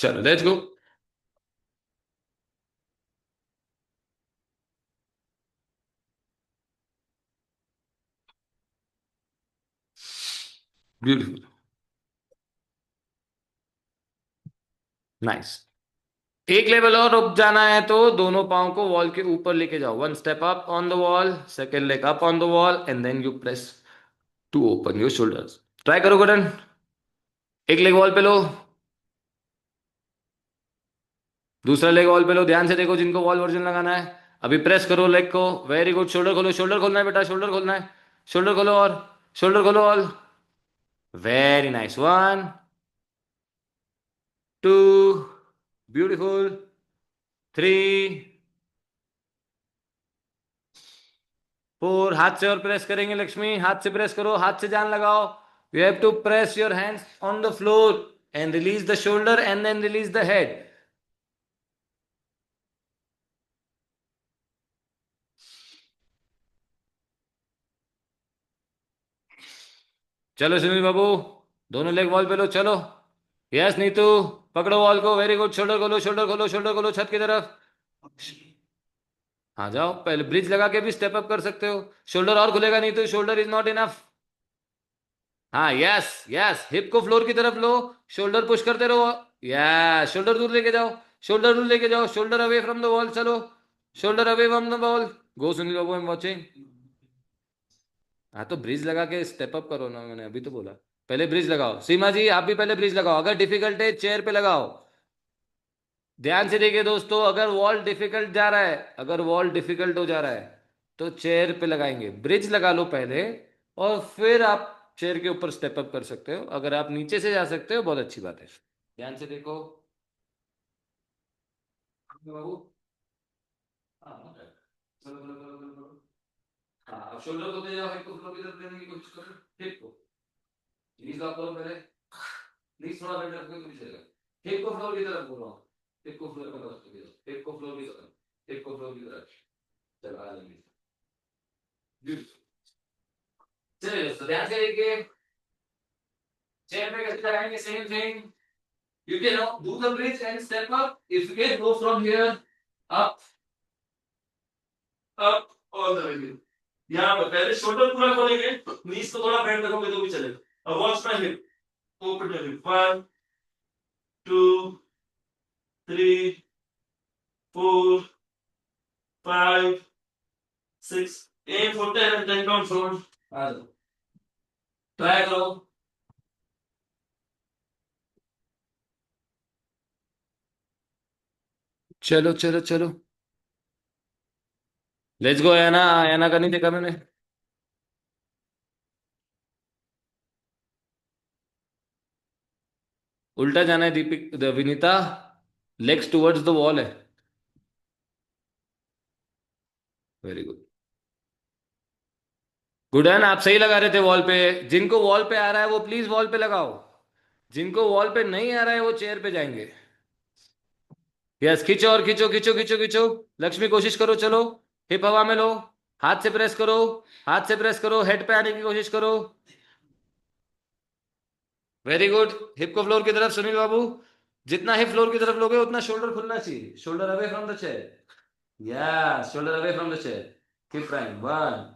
चलो let's go. Beautiful, nice. एक level और ऊपर जाना है तो दोनों पाँव को वॉल के ऊपर लेके जाओ। One step up on the wall, second leg up on the wall and then you press to open your shoulders. Try करो गुडन। एक लेग वॉल पे लो, दूसरा लेग वॉल पे लो। ध्यान से देखो जिनको वॉल वर्जन लगाना है। अभी प्रेस करो लेग को। Very good. शोल्डर खोलो, शोल्डर खोलना है बेटा, शोल्डर खोलना है। शोल्डर खोलो और शोल्डर खोलो all. Very nice. One, two, beautiful, three, four. हाथ से और प्रेस करेंगे लक्ष्मी, हाथ से प्रेस करो, हाथ से जान लगाओ। You have to press your hands on the floor and release the shoulder and then release the head. चलो सुनील बाबू, दोनों लेग वॉल पे लो, चलो। यस नीतू, पकड़ो वॉल को। Very good. शोल्डर खोलो, शोल्डर खोलो, शोल्डर खोलो छत की तरफ। हाँ जाओ, पहले ब्रिज लगा के भी स्टेप अप कर सकते हो। शोल्डर और खुलेगा नहीं तो शोल्डर इज नॉट इनफ। हाँ यस यस, हिप को फ्लोर की तरफ लो, शोल्डर पुश करते रहो। यस, शोल्डर दूर लेके जाओ, शोल्डर दूर लेके जाओ, shoulder away from the wall. चलो, shoulder away from the wall. Go Sunil बाबू, आई एम वाचिंग। हाँ तो ब्रिज लगा के स्टेप अप करो ना, मैंने अभी तो बोला। पहले ब्रिज लगाओ। सीमा जी आप भी पहले ब्रिज लगाओ। अगर डिफिकल्ट है चेयर पे लगाओ। ध्यान से देखिए दोस्तों, अगर वॉल डिफिकल्ट जा रहा है, अगर वॉल डिफिकल्ट हो जा रहा है तो चेयर पे लगाएंगे। ब्रिज लगा लो पहले और फिर आप चेयर के ऊपर स्टेप अप कर सकते हो। अगर आप नीचे से जा सकते हो बहुत अच्छी बात है। ध्यान से देखो बाबू। हाँ चलो चलो चलो चलो चलो। हाँ अब शोल्डर को दे जाओ, हिप को फ्लोर की तरफ देने की कोशिश करो। हिप को नीज लॉक करो पहले, नीज थोड़ा बेंड रखो तो चलेगा। हिप को फ्लोर की तरफ बोलो, हिप को फ्लोर की तरफ, हिप को फ्लोर की तरफ, हिप को फ्लोर की तरफ। चलो आ जाएंगे। चलिए दोस्तों ध्यान से देखिए, चेयर पे कैसे लगाएंगे, same thing. You can do the bridge and step up. If you can go from here up, up all the way. यहाँ पर पहले शोल्डर पूरा खोलेंगे, नीज को थोड़ा बेंड रखोगे तो भी चलेगा। अब watch my hip, open your hip. One, two, three, four, five, six. Aim for 10 and 10 count forward. आ जाओ, ट्राई करो। चलो चलो चलो, लेट्स गो। याना, याना का नहीं देखा मैंने। उल्टा जाना है Deepik, Vinita. Legs towards the wall है। Very good. गुडन आप सही लगा रहे थे वॉल पे। जिनको वॉल पे आ रहा है वो प्लीज वॉल पे लगाओ, जिनको वॉल पे नहीं आ रहा है वो चेयर पे जाएंगे। यस, खींचो और खींचो खींचो खींचो खींचो। लक्ष्मी कोशिश करो, चलो। हिप हवा में लो, हाथ से प्रेस करो, हाथ से प्रेस करो, हेड पे आने की कोशिश करो। Very good. हिप को फ्लोर की तरफ सुनील बाबू। जितना हिप फ्लोर की तरफ लोगे उतना शोल्डर खुलना चाहिए। Shoulder away from the chair. Yes, shoulder away from the chair. Keep trying. One,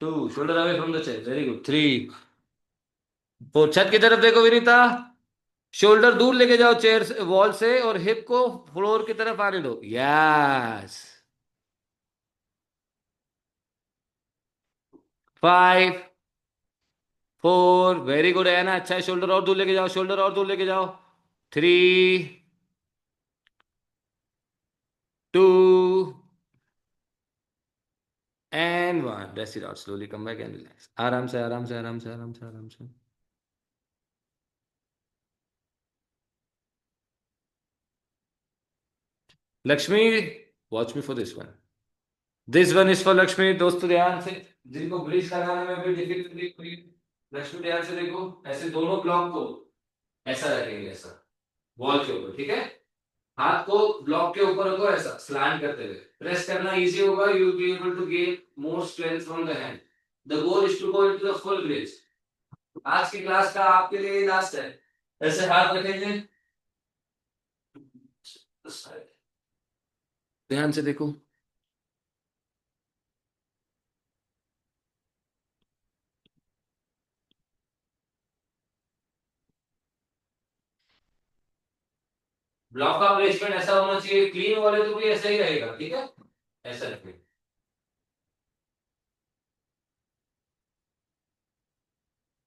two, shoulder away from the chair. Very good. Three, four. छत की तरफ देखो विनीता। शोल्डर दूर लेके जाओ चेयर से, वॉल से, और हिप को फ्लोर की तरफ आने दो। Yes. Five, four. Very good है ना, अच्छा है। शोल्डर और दूर लेके जाओ, शोल्डर और दूर लेके जाओ। Three, two and one. Rest it out slowly, come back and relax. आराम से आराम से आराम से आराम से आराम से। Lakshmi, watch me for this one. This one is for Lakshmi. दोस्तों ध्यान से, जिनको ब्रिज लगाने में भी डिफिकल्टी हुई, लक्ष्मी ध्यान से देखो। ऐसे दोनों ब्लॉक को ऐसा रखेंगे, ऐसा वॉल के ऊपर, ठीक है। हाथ को ब्लॉक के ऊपर रखो, ऐसा स्लैंड करते हुए। प्रेस करना इजी होगा, you will be able to gain more strength from the hand. The goal is to go into the full bridge. आज की क्लास का आपके लिए लास्ट है। ऐसे हाथ रखेंगे, ध्यान से देखो। ब्लॉक का प्लेसमेंट ऐसा होना चाहिए, क्लीन वाले तो भी ऐसा ही रहेगा, ठीक है, ऐसा रखिए।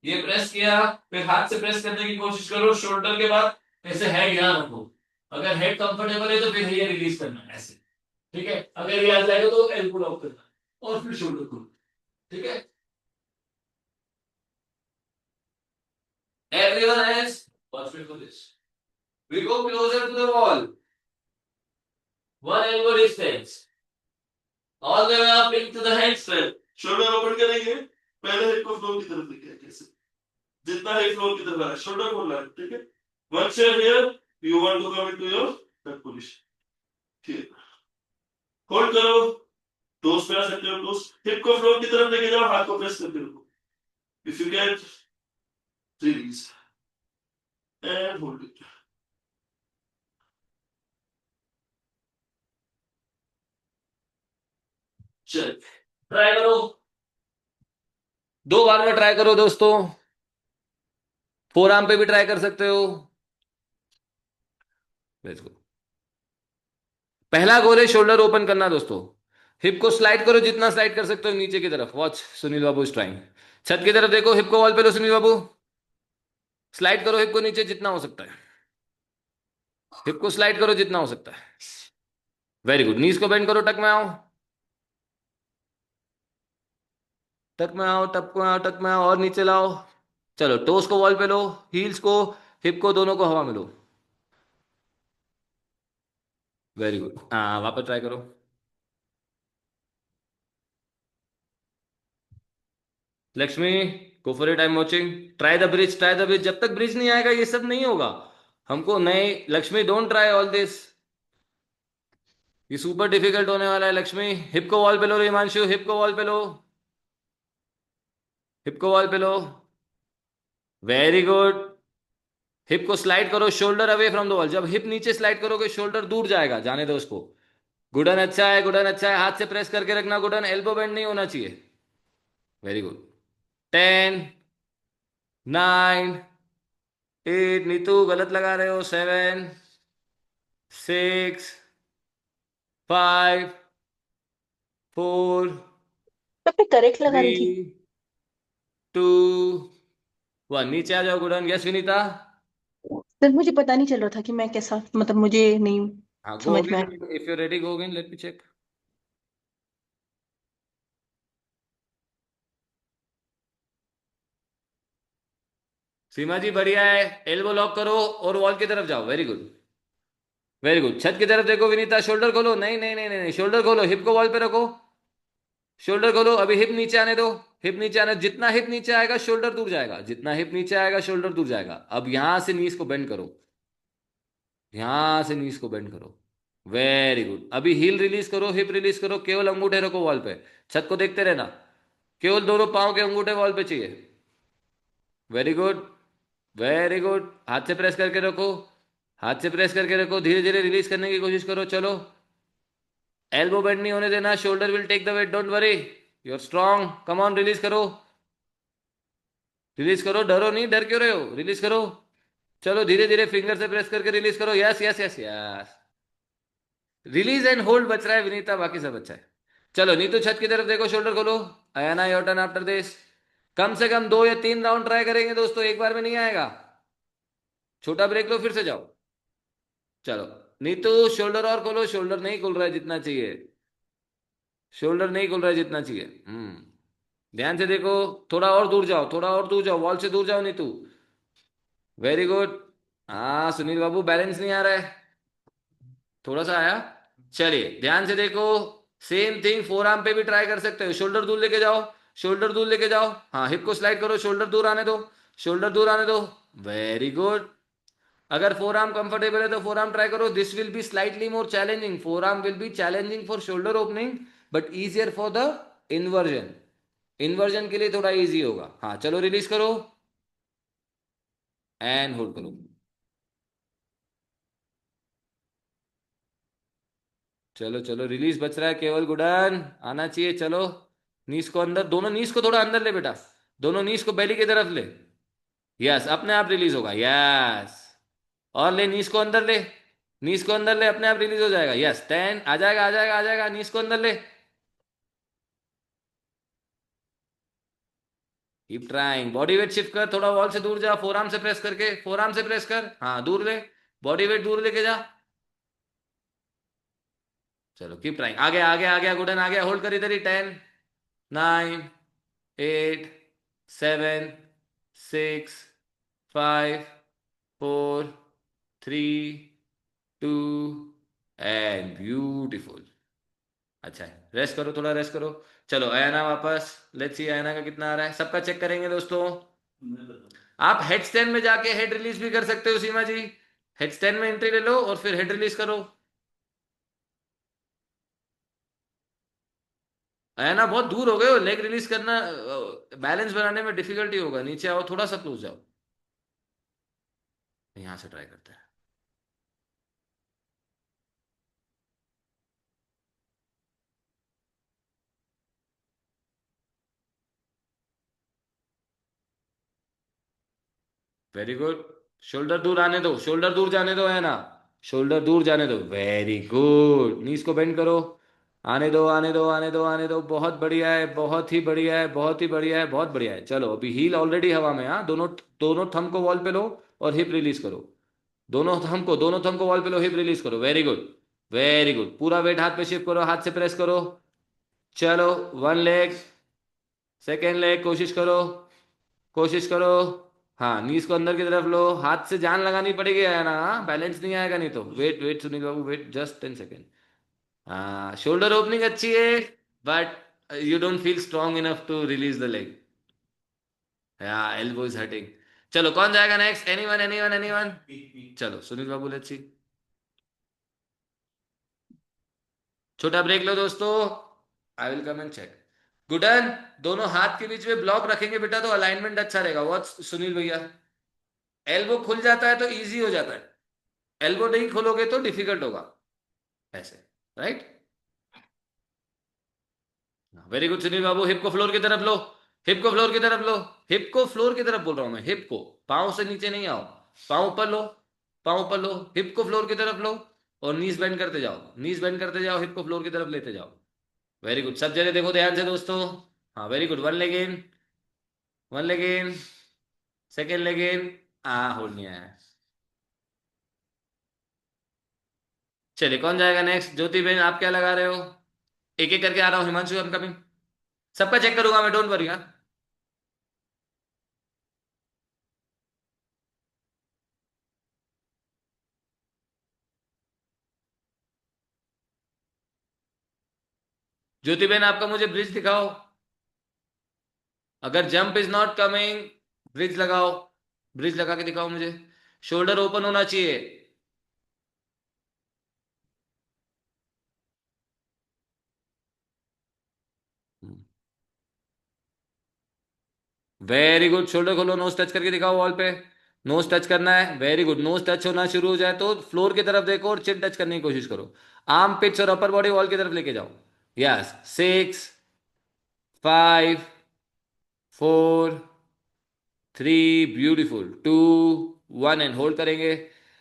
ये प्रेस किया, फिर हाथ से प्रेस करने की कोशिश करो, शोल्डर के बाद ऐसे हेड यहाँ रखो। अगर हेड कंफर्टेबल है तो फिर ये रिलीज करना है ऐसे, ठीक है। अगर ये आ जाएगा तो एल्बो लॉक करना और फिर शोल्डर को, ठीक है। Everyone has perfect for this. We go closer to the wall. One elbow distance. All the way up into the handstand. Shoulder open करेंगे, पहले हिप को फ्लोर की तरफ लेके आएंगे, ऐसे जितना है फ्लोर की तरफ आ रहा है शोल्डर खोलना है, ठीक है। Once you're here, you want to come into your back position. ठीक है, होल्ड करो, टोस पे आ सकते हो, टोस हिप को फ्लोर की तरफ लेके जाओ, हाथ को प्रेस करके रखो। If you get release and hold it. चल ट्राई करो, 2 बार में ट्राई करो दोस्तों। फोर आर्म पे भी ट्राई कर सकते हो। Let's go. पहला गोल है शोल्डर ओपन करना दोस्तों। हिप को स्लाइड करो जितना स्लाइड कर सकते हो नीचे की तरफ। Watch Sunil Babu is trying. छत की तरफ देखो, हिप को वॉल पे लो सुनील बाबू। स्लाइड करो हिप को नीचे जितना हो सकता है। हिप को स्लाइड करो जितना हो सकता है। Very good. नीज को बेंड करो, टक में आओ, टक में आओ, टक में आओ, टक में आओ और नीचे लाओ। चलो टोस को वॉल पे लो, हील्स को, हिप को, दोनों को हवा में लो। Very good. हाँ वापस ट्राई करो। लक्ष्मी गो for it, I am watching. Try the bridge, try the bridge. जब तक ब्रिज नहीं आएगा ये सब नहीं होगा हमको। नए Lakshmi don't try all this, ये सुपर डिफिकल्ट होने वाला है लक्ष्मी। हिप को वॉल पे लो हिमांशु, हिप को वॉल पे लो, हिप को वॉल पे लो। Very good. हिप को स्लाइड करो, shoulder away from the wall. जब हिप नीचे स्लाइड करोगे शोल्डर दूर जाएगा, जाने दो उसको। गुडन अच्छा है, गुडन अच्छा है। हाथ से प्रेस करके रखना गुडन, एल्बो बेंड नहीं होना चाहिए। Very good. 10, 9, 8, नीतू गलत लगा रहे हो। 7, 6, 5, 4, तो पे करेक्ट लगा 3, रही थी। 2, 1। नीचे आ जाओ गुडन। यस विनीता। सर मुझे पता नहीं चल रहा था कि मैं कैसा, मतलब मुझे नहीं हाँ गो समझ में आया। Again, if you ready go again, let me check. Seema ji बढ़िया है। एल्बो लॉक करो और वॉल की तरफ जाओ। Very good, very good. छत की तरफ देखो विनीता, शोल्डर खोलो। नहीं नहीं नहीं नहीं, शोल्डर खोलो, हिप को वॉल पे रखो। शोल्डर खोलो, अभी हिप नीचे आने दो। हिप नीचे आने, जितना हिप नीचे आएगा शोल्डर दूर जाएगा, जितना हिप नीचे आएगा शोल्डर दूर जाएगा। अब यहां से नीज को बेंड करो, यहां से नीज को बेंड करो। Very good. अभी हील रिलीज करो, हिप रिलीज करो, केवल अंगूठे रखो वॉल पे। छत को देखते रहना, केवल दोनों पांव के अंगूठे वॉल पे चाहिए। Very good, very good. हाथ से प्रेस करके रखो, हाथ से प्रेस करके रखो। धीरे धीरे रिलीज करने की कोशिश करो। चलो, एल्बो बेंड नहीं होने देना। Shoulder will take the weight, don't worry, you are strong. Come on, release करो, रिलीज करो। डरो नहीं, डर क्यों रहे हो, रिलीज करो। चलो धीरे धीरे फिंगर से प्रेस करके रिलीज करो। Yes yes yes yes. Release and hold बच रहा है विनीता, बाकी सब अच्छा है। चलो नीतू छत की तरफ देखो, शोल्डर खोलो। Ayana your turn after this. कम से कम 2 या 3 राउंड ट्राई करेंगे दोस्तों, एक बार में नहीं आएगा। छोटा ब्रेक लो, फिर से जाओ। चलो नीतू शोल्डर और खोलो। शोल्डर नहीं खुल रहा है जितना चाहिए, शोल्डर नहीं खुल रहा है जितना चाहिए। ध्यान से देखो। थोड़ा और दूर जाओ, थोड़ा और दूर जाओ, वॉल से दूर जाओ नीतू। Very good. हाँ सुनील बाबू, बैलेंस नहीं आ रहा है, थोड़ा सा आया। चलिए ध्यान से देखो। सेम थिंग फोर आर्म पे भी ट्राई कर सकते हो। शोल्डर दूर लेके जाओ, शोल्डर दूर लेके जाओ। हाँ हिप को स्लाइड करो, शोल्डर दूर आने दो, शोल्डर दूर आने दो। Very good. अगर फोर आर्म कंफर्टेबल है तो फोर आर्म ट्राई करो। This will be slightly more challenging. Four arm will be challenging for shoulder opening but easier for the inversion. Inversion के लिए थोड़ा इजी होगा। हाँ चलो रिलीज करो एंड होल्ड करो। चलो चलो, रिलीज बच रहा है केवल, गुडन आना चाहिए। चलो, नीस को अंदर, दोनों नीस को थोड़ा अंदर ले बेटा, दोनों नीस को बेली की तरफ ले। यस, अपने आप रिलीज होगा। यस, और ले, नीस को अंदर ले, नीस को अंदर ले, अपने आप रिलीज हो जाएगा। यस, 10 आ जाएगा, आ जाएगा, आ जाएगा, नीस को अंदर ले। Keep trying, body weight shift कर, थोड़ा वॉल से दूर जा, फोरआर्म से प्रेस करके, फोरआर्म से प्रेस कर, हाँ दूर ले, बॉडी वेट दूर लेके जा। चलो कीप ट्राइंग, आ गया आ गया आ गया, गुडन आ गया, होल्ड कर इधर ही। 10, 9, 8, 7, 6, 5, 4, 3, 2 एंड ब्यूटिफुल। अच्छा है, रेस्ट करो, थोड़ा रेस्ट करो। चलो अयाना वापस, लेट्स सी अयाना का कितना आ रहा है, सबका चेक करेंगे दोस्तों। आप हेड स्टैंड में जाके हेड रिलीज भी कर सकते हो सीमा जी, हेड स्टैंड में एंट्री ले लो और फिर हेड रिलीज करो। अयाना बहुत दूर हो गए हो, लेग रिलीज करना, बैलेंस बनाने में डिफिकल्टी होगा, नीचे आओ, थोड़ा सा क्लोज जाओ। यहां से ट्राई करते हैं। वेरी गुड, शोल्डर दूर आने दो, शोल्डर दूर जाने दो, है ना, शोल्डर दूर जाने दो, वेरी गुड, नीज को बेंड करो, आने दो आने दो आने दो आने दो, बहुत बढ़िया है, बहुत ही बढ़िया है, बहुत ही बढ़िया है, बहुत बढ़िया है। चलो अभी हील ऑलरेडी हवा में, हाँ, दोनों दोनों थंब को वॉल पे लो और हिप रिलीज करो, दोनों थंब को वॉल पे लो, हिप रिलीज करो, वेरी गुड, वेरी गुड, पूरा वेट हाथ पे शिफ्ट करो, हाथ से प्रेस करो। चलो, वन लेग, सेकेंड लेग, कोशिश करो, कोशिश करो, हाँ, नीज को अंदर की तरफ लो, हाथ से जान लगानी पड़ेगी, है ना, हाँ, बैलेंस नहीं आएगा नहीं तो। वेट वेट सुनील बाबू, वेट जस्ट 10 सेकेंड। हाँ, शोल्डर ओपनिंग अच्छी है, but you don't feel strong enough to release the leg, या एल्बो इज हर्टिंग। चलो कौन जाएगा नेक्स्ट, एनीवन एनीवन एनीवन। चलो सुनील बाबू, लेट्स सी, छोटा ब्रेक लो दोस्तों, I will come and check. Good one, दोनों हाथ के बीच में ब्लॉक रखेंगे बेटा तो अलाइनमेंट अच्छा रहेगा। व्हाट सुनील भैया, एल्बो खुल जाता है तो इजी हो जाता है, एल्बो नहीं खोलोगे तो डिफिकल्ट होगा, ऐसे, राइट। वेरी गुड सुनील बाबू, हिप को फ्लोर की तरफ लो, हिप को फ्लोर की तरफ लो, हिप को फ्लोर की तरफ बोल रहा हूं मैं, हिप को, पांव से नीचे नहीं आओ, पांव ऊपर लो, पांव ऊपर लो, हिप को फ्लोर की तरफ लो और नीज बेंड करते जाओ, नीज बेंड करते जाओ, हिप को फ्लोर की तरफ लेते जाओ। वेरी गुड, सब जगह देखो ध्यान से दोस्तों। हाँ very good, one leg in, one leg in, second leg in, hold नहीं आया। चलिए कौन जाएगा नेक्स्ट, ज्योति बहन आप क्या लगा रहे हो, एक एक करके आ रहा हूँ, हिमांशु हम कमिंग, सबका चेक करूंगा मैं, डोंट वरी। हाँ, ज्योति बहन आपका मुझे ब्रिज दिखाओ, अगर jump is not coming, bridge लगाओ, ब्रिज लगा के दिखाओ मुझे, शोल्डर ओपन होना चाहिए। वेरी गुड, शोल्डर खोलो, नोज टच करके दिखाओ वॉल पे, नोज टच करना है, वेरी गुड, नोज टच होना शुरू हो जाए तो फ्लोर की तरफ देखो और चिन टच करने की कोशिश करो, आर्म पिट्स और अपर बॉडी वॉल की तरफ लेके जाओ। यस, 6, 5, 4, 3, ब्यूटीफुल, 2, 1 एंड होल्ड करेंगे।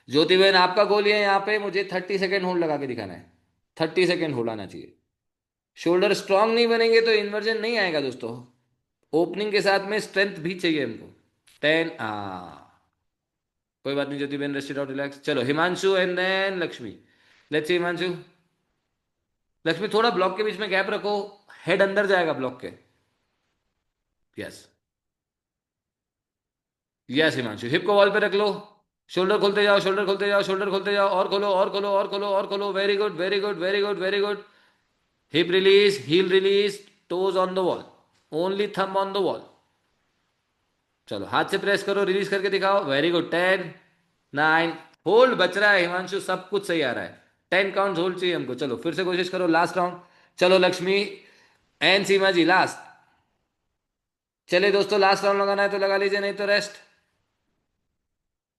ज्योति बहन आपका गोल है यहाँ पे मुझे 30 सेकेंड होल्ड लगा के दिखाना है, 30 सेकेंड होल्ड आना चाहिए, शोल्डर स्ट्रांग नहीं बनेंगे तो इन्वर्जन नहीं आएगा दोस्तों, ओपनिंग के साथ में स्ट्रेंथ भी चाहिए हमको। 10, कोई बात नहीं ज्योति बहन, रेस्ट आउट, रिलैक्स। चलो Himanshu and then Lakshmi, let's see Himanshu, Lakshmi थोड़ा ब्लॉक के बीच में गैप रखो, हेड अंदर जाएगा ब्लॉक के। यस, यस हिमांशु, हिप को वॉल पे रख लो, शोल्डर खोलते जाओ, शोल्डर खोलते जाओ, शोल्डर खोलते जाओ, और खोलो और खोलो और खोलो और खोलो, very good very good very good very good, hip release, heel release, toes on the wall, only thumb on the wall. चलो हाथ से प्रेस करो, रिलीज करके दिखाओ, वेरी गुड, 10, 9, होल्ड बच रहा है हिमांशु, सब कुछ सही आ रहा है, 10 काउंट होल्ड चाहिए हमको। चलो फिर से कोशिश करो, लास्ट राउंड। चलो लक्ष्मी एंड सीमा जी लास्ट, चले दोस्तों, लास्ट राउंड लगाना है तो लगा लीजिए, नहीं तो रेस्ट।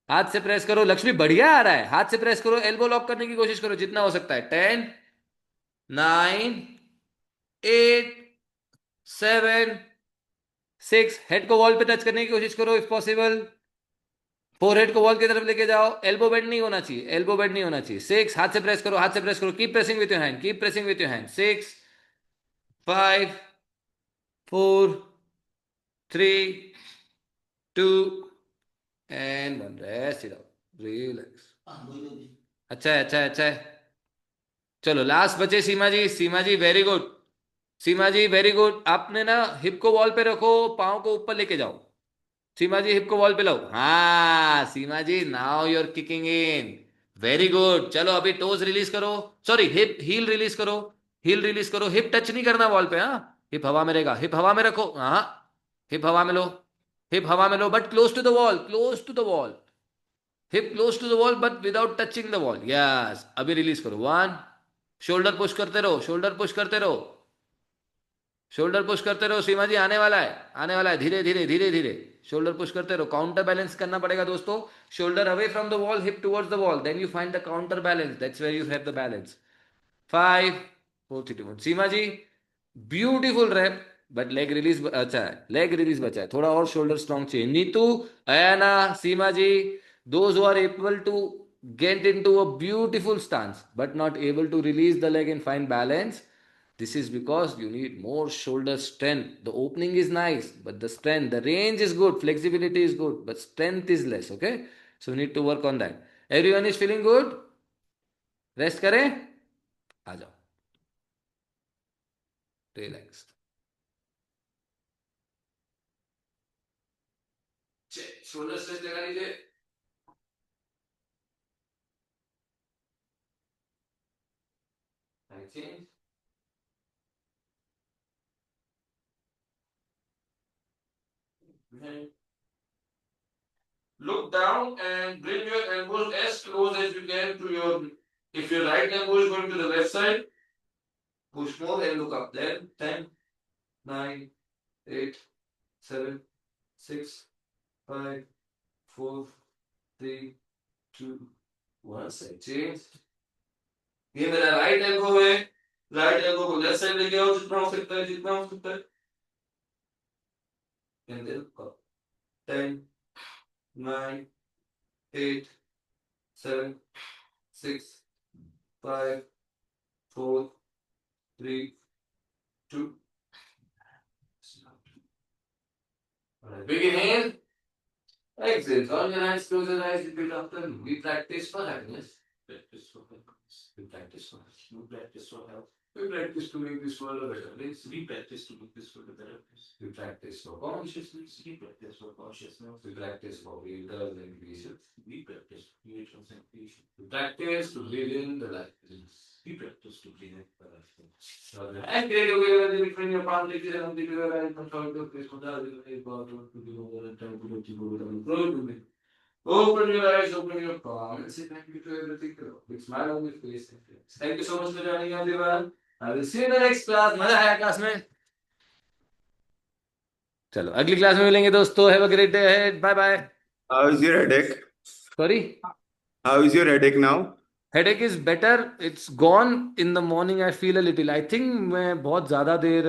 हाथ से प्रेस करो, लक्ष्मी बढ़िया आ रहा है, हाथ से प्रेस करो, एल्बो लॉक करने की कोशिश करो जितना हो सकता है, 10, 9, 8, 7, 6. हेड को वॉल पे टच करने की कोशिश करो इफ पॉसिबल। फोरहेड को वॉल की तरफ लेके जाओ। एल्बो बेंड नहीं होना चाहिए, एल्बो बेंड नहीं होना चाहिए। 6, हाथ से प्रेस करो, हाथ से प्रेस करो। Keep pressing with your hand, keep pressing with your hand. 6, 5, 4, 3, 2 and 1. Rest it out, relax. अच्छा है, अच्छा है, अच्छा है। चलो लास्ट बचे सीमा जी। सीमा जी वेरी गुड, सीमा जी वेरी गुड। आपने ना हिप को वॉल पे रखो, पाँव को ऊपर लेके जाओ। सीमा जी हिप को वॉल पे लाओ। हाँ Seema ji, now you are kicking in. Very good. चलो अभी टोज रिलीज करो, सॉरी हिप, हील रिलीज करो। हील रिलीज करो, हिप टच नहीं करना वॉल पे। हाँ हिप हवा में रहेगा, हिप हवा में रखो। हाँ हिप हवा में लो, हिप हवा में लो, but close to the wall, close to the wall. Hip close to the wall but without touching the wall. Yes, अभी रिलीज करो। 1, शोल्डर पुश करते रहो, शोल्डर पुश करते रहो, शोल्डर पुश करते रहो। सीमा जी आने वाला है, आने वाला है। धीरे धीरे धीरे धीरे शोल्डर पुश करते रहो। काउंटर बैलेंस करना पड़ेगा दोस्तों। Shoulder away from the wall, hip towards the wall, then you find the counter balance, that's where you have the balance. 5, 4, 3, 2, 1। Seema ji beautiful wrap, but leg release अच्छा है, लेग रिलीज बचा है, थोड़ा और शोल्डर स्ट्रॉन्ग चाहिए। Nitu, Ayana, Seema ji, those who are able to get into a beautiful stance but not able to release the leg and find balance, this is because you need more shoulder strength. The opening is nice, but the strength, the range is good, flexibility is good, but strength is less. Okay, so we need to work on that. Everyone is feeling good? Rest करें, आ जाओ, relax. Shoulder stretch लगा लीजिए। Change. Look down and bring your elbows as close as you can to your. If your right elbow is going to the left side, push more and look up. Then 10, 9, 8, 7, 6, 5, 4, 3, 2, 1. Side change. ये मेरा right elbow है, right elbow को left side लेके आओ जितना हो सकता है, जितना हो सकता है। And then up. 10, 9, 8, 7, 6, 5, 4, 3, 2. Alright, big inhale. Exhale. Turn your eyes, close your eyes, repeat after me. We practice for happiness. Practice for happiness. We practice for health. We practice for health. We practice to make this world a better place. We practice to make this world a better place. We practice for consciousness. We practice for consciousness. We practice for creators and creations. We practice creations and creation. We practice to live in the life. We practice to live in the life. And create a way between your palm, take it and take it and control the place. Open your eyes, open your palm, and say thank you to everything. Big smile on your face. Thank you so much for joining everyone. I will see you in the next class. मजा आया class में? चलो अगली class में मिलेंगे दोस्तों। Have a great day ahead, bye bye. How is your headache? Sorry, How is your headache now? headache is better, it's gone. In the morning I feel a little, I think मैं बहुत ज्यादा देर